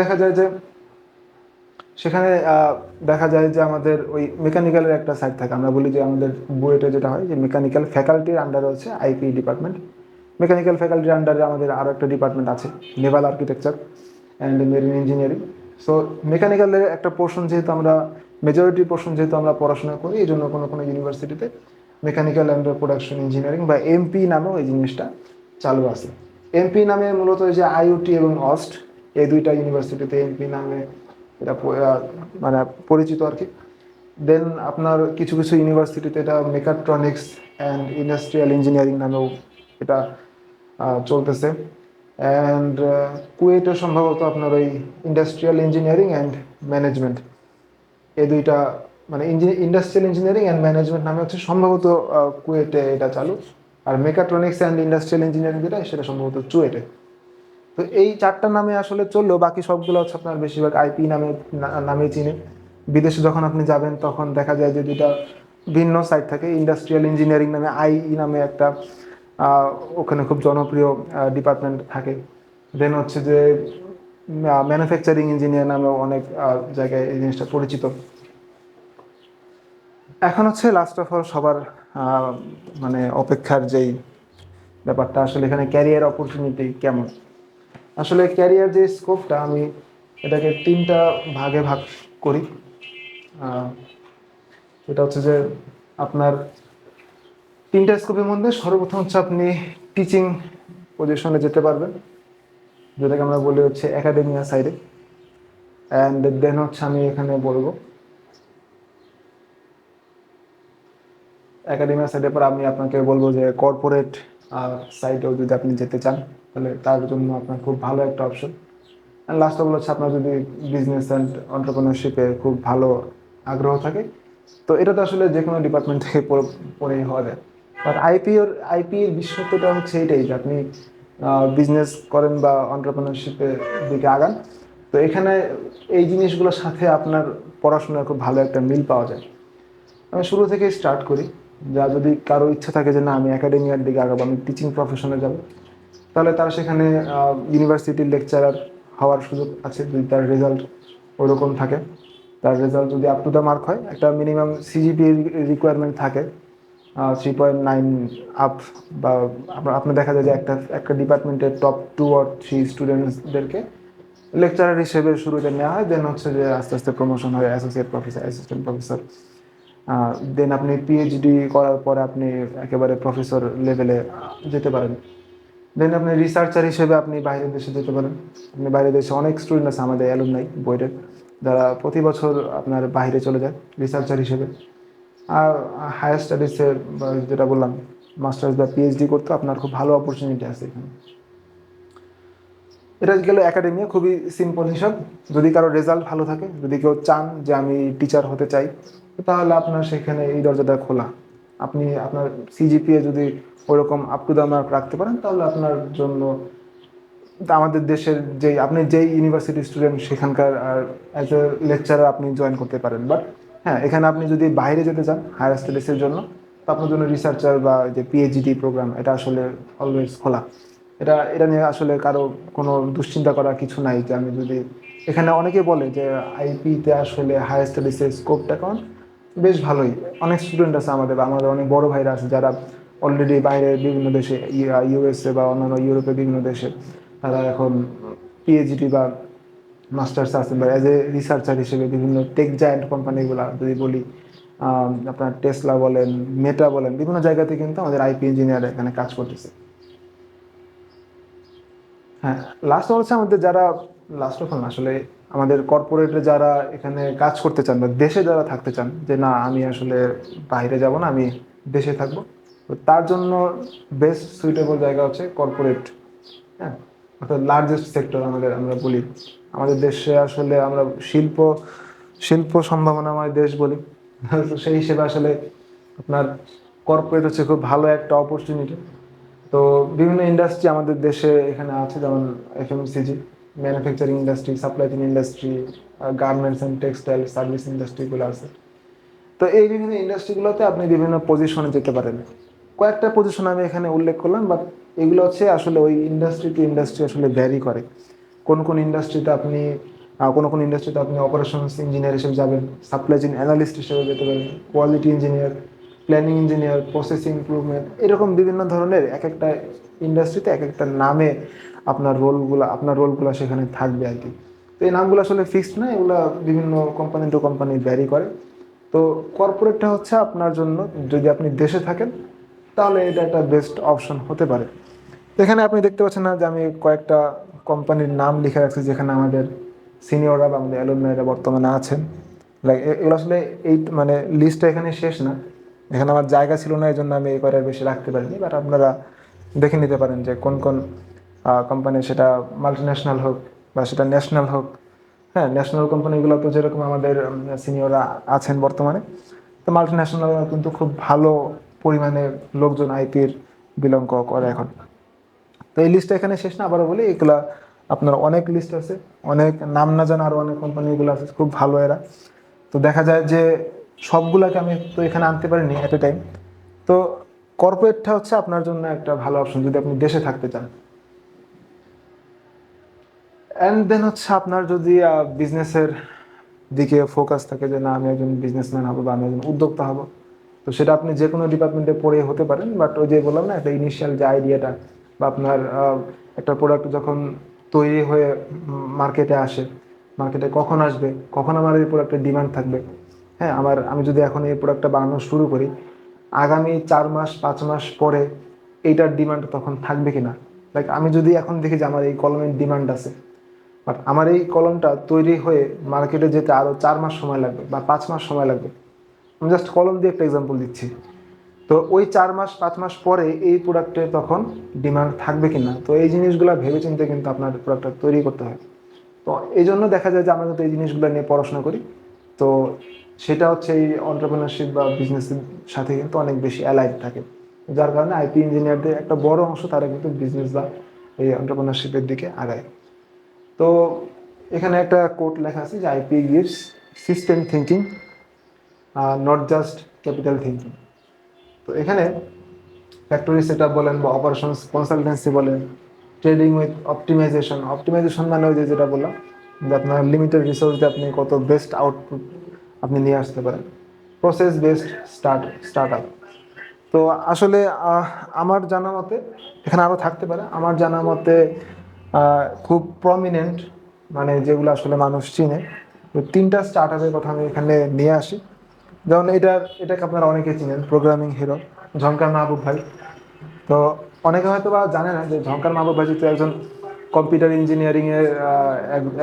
দেখা যায় যে আমাদের ওই মেকানিক্যালের একটা সাইড থাকে। আমরা বলি যে আমাদের বুয়েটে যেটা হয় যে মেকানিক্যাল ফ্যাকাল্টির আন্ডারে হচ্ছে আইপি ডিপার্টমেন্ট। মেকানিক্যাল ফ্যাকাল্টির আন্ডারে আমাদের আরও একটা ডিপার্টমেন্ট আছে, naval architecture and marine engineering. So মেকানিক্যালের একটা পোর্শন যেহেতু আমরা মেজরিটি পোর্শন যেহেতু আমরা পড়াশোনা করি, এই জন্য কোনো কোনো ইউনিভার্সিটিতে মেকানিক্যাল অ্যান্ড প্রোডাকশন ইঞ্জিনিয়ারিং বা এমপি নামেও এই জিনিসটা চালু আছে। এমপি নামে মূলত যে আইওটি এবং অস্ট, এই দুইটা ইউনিভার্সিটিতে এমপি নামে এটা মানে পরিচিত আর কি। দেন আপনার কিছু কিছু ইউনিভার্সিটিতে এটা মেকাট্রনিক্স অ্যান্ড ইন্ডাস্ট্রিয়াল ইঞ্জিনিয়ারিং নামেও এটা চলতেছে। অ্যান্ড কুয়েটে সম্ভবত আপনার ওই ইন্ডাস্ট্রিয়াল ইঞ্জিনিয়ারিং অ্যান্ড ম্যানেজমেন্ট, এই দুইটা মানে ইন্ডাস্ট্রিয়াল ইঞ্জিনিয়ারিং অ্যান্ড ম্যানেজমেন্ট নামে হচ্ছে সম্ভবত কুয়েটে এটা চালু। আর মেকাট্রনিক্স অ্যান্ড ইন্ডাস্ট্রিয়াল ইঞ্জিনিয়ারিং যেটা সেটা সম্ভবত চুয়েটে। তো এই চারটা নামে আসলে চললেও বাকি সবগুলো হচ্ছে আপনার বেশিরভাগ আইপি নামে চিনে। বিদেশে যখন আপনি যাবেন তখন দেখা যায় যে দুটা ভিন্ন সাইট থাকে। ইন্ডাস্ট্রিয়াল ইঞ্জিনিয়ারিং নামে আইই নামে একটা আহ, ওখানে খুব জনপ্রিয় ডিপার্টমেন্ট থাকে। দেন হচ্ছে যে ম্যানুফ্যাকচারিং ইঞ্জিনিয়ার নামেও অনেক জায়গায় এই জিনিসটা পরিচিত। এখন হচ্ছে লাস্ট অফ অল সবার আহ, মানে অপেক্ষার যেই ব্যাপারটা, আসলে এখানে ক্যারিয়ার অপরচুনিটি কেমন। আসলে ক্যারিয়ার যে স্কোপটা, আমি এটাকে তিনটা ভাগে ভাগ করি। আহ, এটা হচ্ছে যে আপনার তিনটা স্কোপের মধ্যে সর্বপ্রথম হচ্ছে আপনি টিচিং পজিশনে যেতে পারবেন, যেটাকে আমরা বলি হচ্ছে একাডেমিয়া সাইডে। অ্যান্ড দেন হচ্ছে আমি এখানে বলবো একাডেমিয়া সাইডের পর আমি আপনাকে বলবো যে কর্পোরেট সাইডেও যদি আপনি যেতে চান তাহলে তার জন্য আপনার খুব ভালো একটা option. And last of all হচ্ছে আপনার যদি বিজনেস অ্যান্ড অন্টারপ্রেনারশিপে খুব ভালো আগ্রহ থাকে, তো এটা তো আসলে যে কোনো ডিপার্টমেন্ট থেকে পড়েই হওয়া যায়। বাট আইপির বিশেষত্বটা হচ্ছে এটাই যে আপনি বিজনেস করেন বা অন্টারপ্রেনারশিপের দিকে আগান, তো এখানে এই জিনিসগুলোর সাথে আপনার পড়াশোনার খুব ভালো একটা মিল পাওয়া যায়। আমি শুরু থেকে স্টার্ট করি। যা যদি কারো ইচ্ছা থাকে যে না আমি একাডেমিয়ার দিকে আগাবো, আমি টিচিং প্রফেশনে যাব, তাহলে তারা সেখানে ইউনিভার্সিটির লেকচারার হওয়ার সুযোগ আছে যদি তার রেজাল্ট ওরকম থাকে। তার রেজাল্ট যদি আপ টু দ্য মার্ক হয়, একটা মিনিমাম সিজিপি রিকোয়ারমেন্ট থাকে 3.9 আপ, বা আপনার দেখা যায় যে একটা একটা ডিপার্টমেন্টের টপ 2 or 3 স্টুডেন্টসদেরকে লেকচারার হিসেবে শুরুতে নেওয়া হয়। দেন হচ্ছে যে আস্তে আস্তে প্রমোশন হয় অ্যাসোসিয়েট প্রফেসর, অ্যাসিস্ট্যান্ট প্রফেসর। দেন আপনি পিএইচডি করার পরে আপনি একেবারে প্রফেসর লেভেলে যেতে পারেন। দেন আপনি রিসার্চার হিসেবে আপনি বাইরের দেশে যেতে পারেন। আপনি বাইরের দেশে অনেক স্টুডেন্ট আছে আমাদের অ্যালুমনাই বইয়ের, যারা প্রতি বছর আপনার বাইরে চলে যায় রিসার্চার হিসেবে। আর হায়ার স্টাডিজে যেটা বললাম মাস্টার্স বা পিএইচডি করতে আপনার খুব ভালো অপরচুনিটি আছে এখানে। এটা গেল একাডেমিয়া, খুবই সিম্পল হিসাব। যদি কারো রেজাল্ট ভালো থাকে, যদি কেউ চান যে আমি টিচার হতে চাই, তাহলে আপনার সেখানে এই দরজাটা খোলা। আপনি আপনার সিজিপিএ যদি ওরকম আপ টু দ্য মার্ক রাখতে পারেন, তাহলে আপনার জন্য আমাদের দেশের আপনি যেই ইউনিভার্সিটি স্টুডেন্ট সেখানকার অ্যাজ এ লেকচারার আপনি জয়েন করতে পারেন। বাট হ্যাঁ, এখানে আপনি যদি বাইরে যেতে চান হায়ার স্টাডিজের জন্য, তো আপনার জন্য রিসার্চার বা যে পিএইচডি প্রোগ্রাম এটা আসলে অলওয়েজ খোলা। এটা এটা নিয়ে আসলে কারো কোনো দুশ্চিন্তা করার কিছু নাই যে আমি যদি, এখানে অনেকে বলে যে আইপিতে আসলে হায়ার স্টাডিজের স্কোপটা কেমন, বেশ ভালোই। অনেক স্টুডেন্ট আছে আমাদের আমাদের অনেক বড় ভাইরা আছে যারা অলরেডি বাইরে বিভিন্ন দেশে ইউএসএ বা অন্যান্য ইউরোপের বিভিন্ন দেশে তারা এখন পিএইচডি বা মাস্টার্স আছেন, বা অ্যাজ এ রিসার্চার হিসেবে বিভিন্ন টেক জায়ান্ট কোম্পানিগুলো যদি বলি, আপনার টেসলা বলেন, মেটা বলেন, বিভিন্ন জায়গাতে কিন্তু আমাদের আইপি ইঞ্জিনিয়ার এখানে কাজ করতেছে। হ্যাঁ, লাস্ট হচ্ছে আমাদের যারা, লাস্ট অফ অল আসলে আমাদের কর্পোরেটে যারা এখানে কাজ করতে চান বা দেশে যারা থাকতে চান যে না আমি আসলে বাইরে যাব না, আমি দেশে থাকবো, তো তার জন্য বেস্ট সুইটেবল জায়গা হচ্ছে কর্পোরেট। হ্যাঁ, অর্থাৎ লার্জেস্ট সেক্টর আমাদের আমরা বলি। আমাদের দেশে আসলে আমরা শিল্প শিল্প সম্ভাবনাময় দেশ বলি। তো সেই হিসেবে আসলে আপনার কর্পোরেট হচ্ছে খুব ভালো একটা অপরচুনিটি। তো বিভিন্ন ইন্ডাস্ট্রি আমাদের দেশে এখানে আছে, যেমন FMCG, manufacturing industry, supply chain industry, garments and textile service ইন্ডাস্ট্রিগুলো আছে। তো এই বিভিন্ন ইন্ডাস্ট্রিগুলোতে আপনি বিভিন্ন পজিশনে যেতে পারেন। কয়েকটা পজিশন আমি এখানে উল্লেখ করলাম, বাট এগুলো হচ্ছে আসলে ওই ইন্ডাস্ট্রি টু ইন্ডাস্ট্রি আসলে ভ্যারি করে। কোন কোন ইন্ডাস্ট্রিতে আপনি কোন ইন্ডাস্ট্রিতে আপনি অপারেশনস ইঞ্জিনিয়ার হিসেবে যাবেন, সাপ্লাই চেইন অ্যানালিস্ট হিসেবে যেতে পারেন, quality engineer, planning engineer, processing improvement, এরকম বিভিন্ন ধরনের এক একটা ইন্ডাস্ট্রিতে এক একটা নামে আপনার রোলগুলো সেখানে থাকবে আর কি। তো এই নামগুলো আসলে ফিক্সড না, এগুলো বিভিন্ন কোম্পানি টু কোম্পানি ভ্যারি করে। তো কর্পোরেটটা হচ্ছে আপনার জন্য, যদি আপনি দেশে থাকেন তাহলে এটা একটা বেস্ট অপশন হতে পারে। এখানে আপনি দেখতে পাচ্ছেন না যে আমি কয়েকটা কোম্পানির নাম লিখে রাখছি যেখানে আমাদের সিনিয়ররা বা আমাদের অ্যালুমনাইরা বর্তমানে আছেন। লাইক এগুলো আসলে এই মানে লিস্টটা এখানে শেষ না, এখানে আমার জায়গা ছিল না, এই জন্য আমি এই কয়টার বেশি রাখতে পারিনি। বাট আপনারা দেখে নিতে পারেন যে কোন কোন কোম্পানি, সেটা মাল্টি ন্যাশনাল হোক বা সেটা ন্যাশনাল হোক। হ্যাঁ, ন্যাশনাল কোম্পানিগুলো তো যেরকম আমাদের সিনিয়ররা আছেন বর্তমানে, তো মাল্টি ন্যাশনাল কিন্তু খুব ভালো পরিমাণে লোকজন আইপির বিলং করে এখন। তো এই লিস্টটা এখানে শেষ না, আবারও বলি এগুলা আপনার অনেক লিস্ট আছে, অনেক নাম না জানা আরও অনেক কোম্পানিগুলো আছে, খুব ভালো এরা। তো দেখা যায় যে সবগুলাকে আমি তো এখানে আনতে পারিনি এট এ টাইম। তো কর্পোরেটটা হচ্ছে আপনার জন্য একটা ভালো অপশন যদি আপনি দেশে থাকতে চান। অ্যান্ড দেন হচ্ছে আপনার যদি বিজনেসের দিকে ফোকাস থাকে যে না আমি একজন বিজনেসম্যান হবো বা আমি একজন উদ্যোক্তা হবো, তো সেটা আপনি যে কোনো ডিপার্টমেন্টে পড়ে হতে পারেন। বাট ওই যে বললাম না, একটা ইনিশিয়াল যে আইডিয়াটা বা আপনার একটা প্রোডাক্ট যখন তৈরি হয়ে মার্কেটে আসে, মার্কেটে কখন আসবে, কখন আমার এই প্রোডাক্টের ডিমান্ড থাকবে। হ্যাঁ, আমি যদি এখন এই প্রোডাক্টটা বানানো শুরু করি, আগামী 4 মাস 5 মাস পরে এইটার ডিমান্ড তখন থাকবে কিনা। লাইক আমি যদি এখন দেখি যে আমার এই কলমের ডিমান্ড আছে, বাট আমার এই কলমটা তৈরি হয়ে মার্কেটে যেতে আরও 4 মাস সময় লাগবে বা 5 মাস সময় লাগবে, আমি জাস্ট কলম দিয়ে একটা এক্সাম্পল দিচ্ছি। তো ওই 4 মাস 5 মাস পরে এই প্রোডাক্টের তখন ডিমান্ড থাকবে কিনা, তো এই জিনিসগুলো ভেবেচিন্তে কিন্তু আপনার প্রোডাক্টটা তৈরি করতে হয়। তো এই জন্য দেখা যায় যে আমরা যদি এই জিনিসগুলো নিয়ে পড়াশোনা করি, তো সেটা হচ্ছে এই অন্টারপ্রেনারশিপ বা বিজনেসের সাথে কিন্তু অনেক বেশি অ্যালাইভ থাকে। যার কারণে আইপি ইঞ্জিনিয়ারদের একটা বড় অংশ তারা কিন্তু বিজনেস বা এই অন্টারপ্রেনারশিপের দিকে আগায়। তো এখানে একটা কোট লেখা আছে যে IP gives system thinking, not just capital thinking. তো এখানে ফ্যাক্টরি সেট আপ বলেন বা অপারেশনস কনসালটেন্সি বলেন, ট্রেডিং উইথ অপটিমাইজেশন, অপটিমাইজেশন মানে ওই যে যেটা বললাম যে আপনার লিমিটেড রিসোর্স দিয়ে আপনি কত বেস্ট আউটপুট আপনি নিয়ে আসতে পারেন, প্রসেস বেসড স্টার্ট আপ। তো আসলে আমার জানা মতে এখানে আরও থাকতে পারে, আমার জানা মতে খুব প্রমিনেন্ট মানে যেগুলো আসলে মানুষ চিনে, তো 3টা স্টার্ট আপের কথা আমি এখানে নিয়ে আসি। যেমন এটাকে আপনারা অনেকে চিনেন, প্রোগ্রামিং হিরো ঝঙ্কার মাহবুব ভাই। তো অনেকে হয়তো বা জানে না যে ঝঙ্কার মাহবুব ভাই যেহেতু একজন কম্পিউটার ইঞ্জিনিয়ারিংয়ের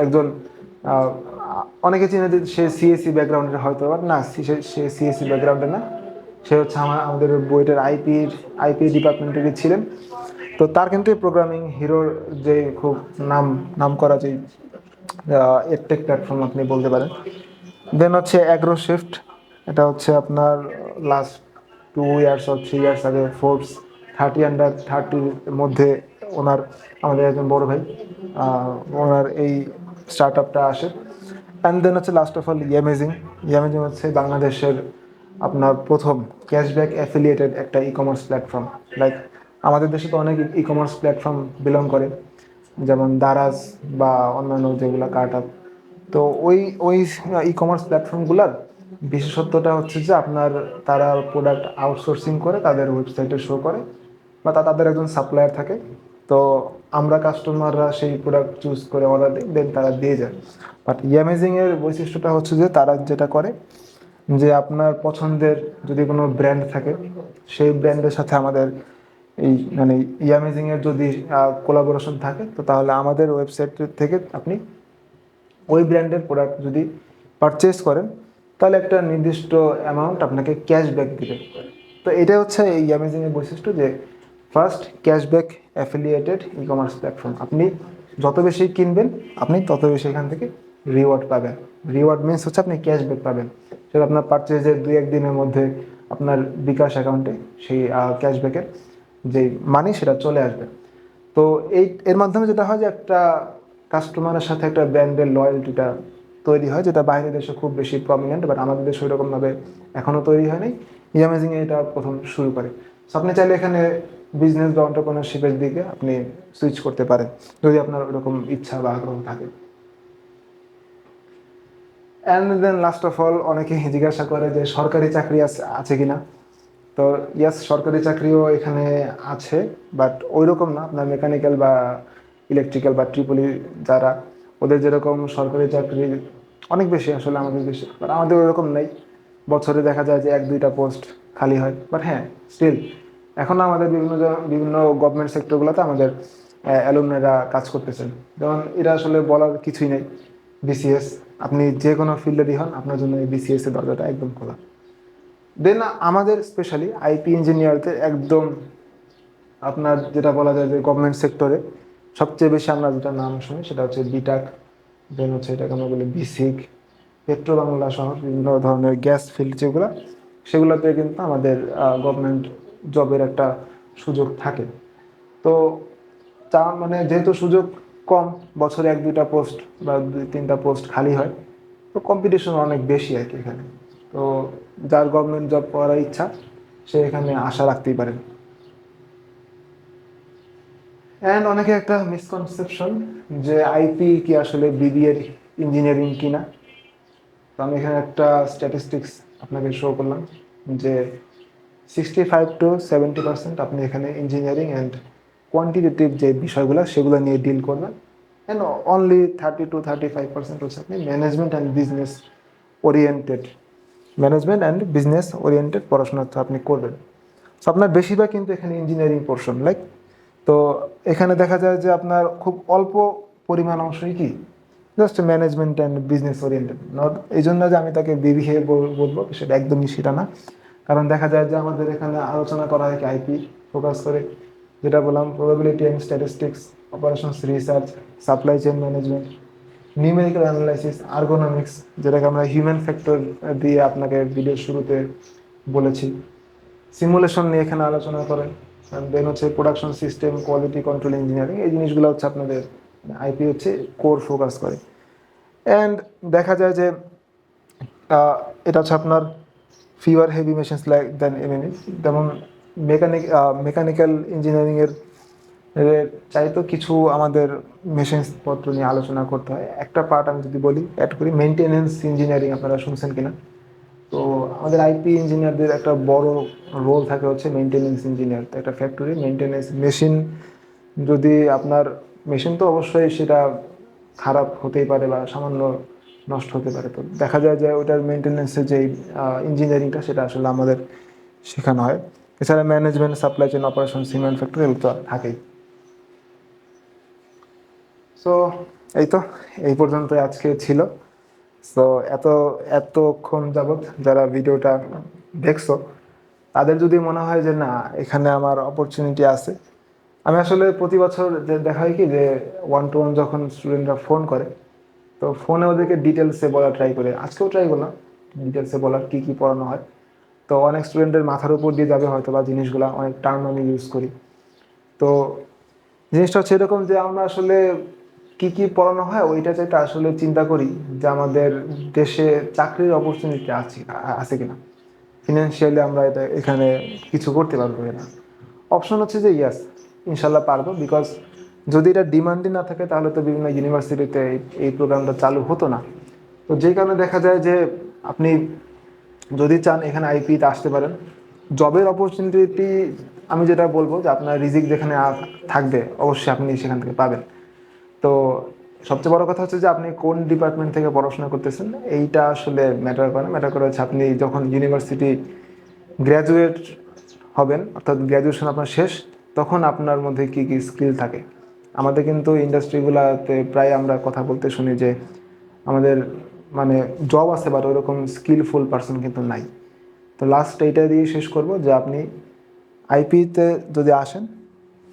একজন, আহ, অনেকে চিনে যে সে সিএসসি ব্যাকগ্রাউন্ডের হয়তো, বাট না, সে সিএসসি ব্যাকগ্রাউন্ডে না, সে হচ্ছে আমাদের বুয়েটের আইপি ডিপার্টমেন্টে ছিলেন। তো তার কিন্তু প্রোগ্রামিং হিরোর যে খুব নাম করা যে এডটেক প্ল্যাটফর্ম আপনি বলতে পারেন। দেন হচ্ছে অ্যাগ্রো শিফট, এটা হচ্ছে আপনার লাস্ট 2 ইয়ার্স অর 3 ইয়ার্স আগে ফোর্বস 30 আন্ডার 30 মধ্যে ওনার, আমাদের একজন বড় ভাই, ওনার এই স্টার্ট আপটা আসে। অ্যান্ড দেন হচ্ছে লাস্ট অফ অল ইয়ামেজিং। ইয়ামেজিং হচ্ছে বাংলাদেশের আপনার প্রথম ক্যাশব্যাক অ্যাফিলিয়েটেড একটা ই কমার্স প্ল্যাটফর্ম। লাইক আমাদের দেশে তো অনেক ই কমার্স প্ল্যাটফর্ম বিলং করে, যেমন দারাজ বা অন্যান্য যেগুলো কার্ট আপ। তো ওই ওই ই কমার্স প্ল্যাটফর্মগুলোর বিশেষত্বটা হচ্ছে যে আপনার তারা প্রোডাক্ট আউটসোর্সিং করে তাদের ওয়েবসাইটে শো করে, বা তাদের একজন সাপ্লায়ার থাকে। তো আমরা কাস্টমাররা সেই প্রোডাক্ট চুজ করে অর্ডার দিই, দেন তারা দিয়ে যায়। বাট ইয়ামেজিংয়ের বৈশিষ্ট্যটা হচ্ছে যে তারা যেটা করে যে আপনার পছন্দের যদি কোনো ব্র্যান্ড থাকে, সেই ব্র্যান্ডের সাথে আমাদের এই মানে ইয়ামেজিংয়ের যদি কোলাবোরেশন থাকে, তো তাহলে আমাদের ওয়েবসাইট থেকে আপনি ওই ব্র্যান্ডের প্রোডাক্ট যদি পারচেস করেন, তাহলে একটা নির্দিষ্ট অ্যামাউন্ট আপনাকে ক্যাশব্যাক দিবে। তো এটা হচ্ছে এই অ্যামেজিংয়ের বৈশিষ্ট্য যে first cashback affiliated e commerce platform. আপনি যত বেশি কিনবেন আপনি তত বেশি এখান থেকে রিওয়ার্ড পাবেন। রিওয়ার্ড মিনস হচ্ছে আপনি ক্যাশব্যাক পাবেন, সেটা আপনার পারচেজের 2-1 দিনের মধ্যে আপনার বিকাশ অ্যাকাউন্টে সেই ক্যাশব্যাকের যে মানি সেটা চলে আসবে। তো এর মাধ্যমে যেটা হয় যে একটা কাস্টমারের সাথে একটা ব্র্যান্ডের লয়্যালটিটা তৈরি হয়, যেটা বাইরের দেশে খুব বেশি প্রমিনেন্ট, বাট আমাদের দেশে ওইরকমভাবে এখনও তৈরি হয়নি। ইয়ামেজিংয়ে এটা প্রথম শুরু করে। সো আপনি চাইলে এখানে বিজনেস বা অন্টারপ্রেনারশিপের দিকে আপনি সুইচ করতে পারেন যদি আপনার ওরকম ইচ্ছা বা আগ্রহ থাকে। And then last of all অনেকে জিজ্ঞাসা করে যে সরকারি চাকরি আছে কিনা। তো ইয়াস, সরকারি চাকরিও এখানে আছে, বাট ওই রকম না। আপনার মেকানিক্যাল বা ইলেকট্রিক্যাল বা ট্রিপলি যারা, ওদের যেরকম সরকারি চাকরি অনেক বেশি আসলে আমাদের দেশে, বাট আমাদের ওইরকম নেই। বছরে দেখা যায় যে 1-2টা পোস্ট খালি হয়, বাট হ্যাঁ স্টিল এখনও আমাদের বিভিন্ন গভর্নমেন্ট সেক্টরগুলোতে আমাদের অ্যালুমনাইরা কাজ করতেছেন। যেমন এটা আসলে বলার কিছুই নেই, বিসিএস, আপনি যে কোনো ফিল্ডেরই হন আপনার জন্য এই বিসিএস এর দরজাটা একদম খোলা। দেন আমাদের স্পেশালি আইপি ইঞ্জিনিয়ারদের একদম আপনার যেটা বলা যায় যে গভর্নমেন্ট সেক্টরে সবচেয়ে বেশি আমরা যেটা নাম শুনি সেটা হচ্ছে বিটাক, দেন হচ্ছে এটাকে আমরা বলি বিসিক, পেট্রো বাংলা সহ বিভিন্ন ধরনের গ্যাস ফিল্ড যেগুলো, সেগুলোতে কিন্তু আমাদের গভর্নমেন্ট জবের একটা সুযোগ থাকে। তো মানে যেহেতু সুযোগ কম, বছরে 1-2টা পোস্ট বা 2-3টা পোস্ট খালি হয়, তো কম্পিটিশন অনেক বেশি আর কি এখানে। তো যার গভর্নমেন্ট জব করার ইচ্ছা সে এখানে আশা রাখতেই পারেন। অ্যান্ড অনেকে একটা মিসকনসেপশন যে আইপি কি আসলে বিবিএর ইঞ্জিনিয়ারিং কিনা। তো আমি এখানে একটা স্ট্যাটিস্টিক্স আপনাকে শো করলাম যে 65-70% আপনি এখানে ইঞ্জিনিয়ারিং অ্যান্ড কোয়ান্টিটেটিভ যে বিষয়গুলো সেগুলো নিয়ে ডিল করবেন, অ্যান্ড অনলি 30-35% হচ্ছে আপনি ম্যানেজমেন্ট অ্যান্ড বিজনেস ওরিয়েন্টেড পড়াশোনা তো আপনি করবেন। সো আপনার বেশিরভাগ কিন্তু এখানে ইঞ্জিনিয়ারিং পোর্শন লাইক। তো এখানে দেখা যায় যে আপনার খুব অল্প পরিমাণ অংশই কি just management and business oriented. Not এই জন্য যে আমি তাকে বিবিএ বলবো, সেটা একদমই সেটা না। কারণ দেখা যায় যে আমাদের এখানে আলোচনা করা হয় আইপি ফোকাস করে, যেটা বললাম probability and statistics, operations research, supply chain management, numerical analysis, ergonomics, যেটাকে আমরা হিউম্যান ফ্যাক্টর দিয়ে আপনাকে ভিডিওর শুরুতে বলেছি, সিমুলেশন নিয়ে এখানে আলোচনা করেন। দেন হচ্ছে production system, quality control engineering, এই জিনিসগুলো হচ্ছে আপনাদের আইপি হচ্ছে কোর ফোকাস করে। অ্যান্ড দেখা যায় যে আহ, এটা হচ্ছে আপনার ফিওর হেভি মেশিনস লাইক দেন এমএমই, যেমন মেকানিক্যাল ইঞ্জিনিয়ারিংয়ের চাইতো কিছু আমাদের মেশিনপত্র নিয়ে আলোচনা করতে হয়। একটা পার্ট আমি যদি বলি অ্যাড করি, মেনটেনেন্স ইঞ্জিনিয়ারিং, আপনারা শুনছেন কিনা। তো আমাদের আইপি ইঞ্জিনিয়ারদের একটা বড় রোল থাকে হচ্ছে মেনটেনেন্স ইঞ্জিনিয়ার। তো একটা ফ্যাক্টরি মেনটেনেন্স মেশিন, যদি আপনার মেশিন তো অবশ্যই সেটা খারাপ হতেই পারে বা সামান্য নষ্ট হতে পারে, তো দেখা যায় যে ওটার মেনটেনেন্সের যে ইঞ্জিনিয়ারিংটা সেটা আসলে আমাদের শেখানো হয়। এছাড়া management, supply chain, operation, cement factory, এগুলো তো থাকেই। সো এই তো, এই পর্যন্ত আজকে ছিল। সো এতক্ষণ যাবৎ যারা ভিডিওটা দেখছো, তাদের যদি মনে হয় যে না এখানে আমার অপরচুনিটি আছে, আমি আসলে প্রতি বছর যে দেখা হয় কি যে 1-to-1 যখন স্টুডেন্টরা ফোন করে, তো ফোনে ওদেরকে ডিটেলসে বলা ট্রাই করে, আজকেও ট্রাই করলাম ডিটেলসে বলার কী কী পড়ানো হয়। তো অনেক স্টুডেন্টের মাথার উপর দিয়ে যাবে হয়তো বা জিনিসগুলো, অনেক টার্ম আমি ইউজ করি। তো জিনিসটা হচ্ছে এরকম যে আমরা আসলে কি কি পড়ানো হয় ওইটা চাইতে আসলে চিন্তা করি যে আমাদের দেশে চাকরির অপরচুনিটি আছে কিনা, ফিনান্সিয়ালি আমরা এটা এখানে কিছু করতে পারবো কিনা। অপশন হচ্ছে যে ইয়াস, ইনশাল্লাহ পারবো, বিকজ যদি এটা ডিমান্ডই না থাকে তাহলে তো বিভিন্ন ইউনিভার্সিটিতে এই প্রোগ্রামটা চালু হতো না। তো যেই কারণে দেখা যায় যে আপনি যদি চান এখানে আইপিতে আসতে পারেন। জবের অপরচুনিটি আমি যেটা বলবো যে আপনার রিজিক যেখানে থাকবে অবশ্যই আপনি সেখান থেকে পাবেন। তো সবচেয়ে বড় কথা হচ্ছে যে আপনি কোন ডিপার্টমেন্ট থেকে পড়াশোনা করতেছেন এইটা আসলে ম্যাটার করে না। ম্যাটার করে হচ্ছে আপনি যখন ইউনিভার্সিটি গ্র্যাজুয়েট হবেন, অর্থাৎ গ্র্যাজুয়েশন আপনার শেষ, তখন আপনার মধ্যে কি কি স্কিল থাকে। আমাদের কিন্তু ইন্ডাস্ট্রিগুলোতে প্রায় আমরা কথা বলতে শুনি যে আমাদের মানে জব আছে বাট ওইরকম স্কিলফুল পার্সন কিন্তু নাই। তো লাস্ট এইটা দিয়ে শেষ করব যে আপনি আইপিতে যদি আসেন,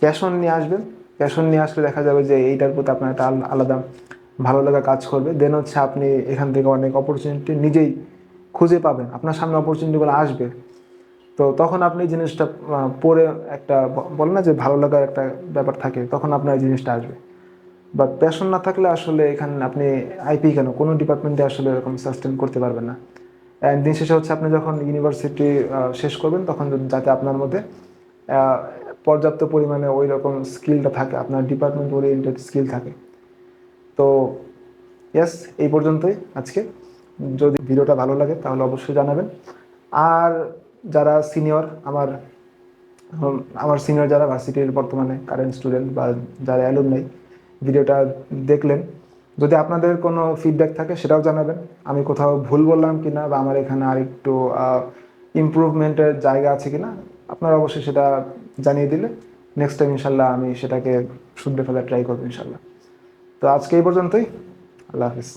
প্যাশন নিয়ে আসবেন। প্যাশন নিয়ে আসলে দেখা যাবে যে এইটার প্রতি আপনার একটা আলাদা ভালো লাগা কাজ করবে। দেন হচ্ছে আপনি এখান থেকে অনেক অপরচুনিটি নিজেই খুঁজে পাবেন, আপনার সামনে অপরচুনিটিগুলো আসবে। তো তখন আপনি জিনিসটা পড়ে একটা বলে না যে ভালো লাগার একটা ব্যাপার থাকে, তখন আপনার এই জিনিসটা আসবে। বাট প্যাশন না থাকলে আসলে এখানে আপনি আইপি কেন কোনো ডিপার্টমেন্টে আসলে এরকম সাস্টেন করতে পারবেন না। অ্যান্ড দিন শেষে হচ্ছে আপনি যখন ইউনিভার্সিটি শেষ করবেন তখন যাতে আপনার মধ্যে পর্যাপ্ত পরিমাণে ওই রকম স্কিলটা থাকে, আপনার ডিপার্টমেন্ট ওরিয়েন্টেড স্কিল থাকে। তো ইয়াস, এই পর্যন্তই আজকে। যদি ভিডিওটা ভালো লাগে তাহলে অবশ্যই জানাবেন। আর যারা সিনিয়র আমার সিনিয়র যারা ভার্সিটির বর্তমানে কারেন্ট স্টুডেন্ট বা যারা অ্যালুমনাই ভিডিওটা দেখলেন, যদি আপনাদের কোনো ফিডব্যাক থাকে সেটাও জানাবেন। আমি কোথাও ভুল বললাম কিনা বা আমার এখানে আরেকটু ইমপ্রুভমেন্টের জায়গা আছে কিনা আপনারা অবশ্যই সেটা জানিয়ে দিলে নেক্সট টাইম ইনশাল্লাহ আমি সেটাকে শুধরে ফেলার ট্রাই করবো ইনশাল্লাহ। তো আজকে এই পর্যন্তই। আল্লাহ হাফিজ।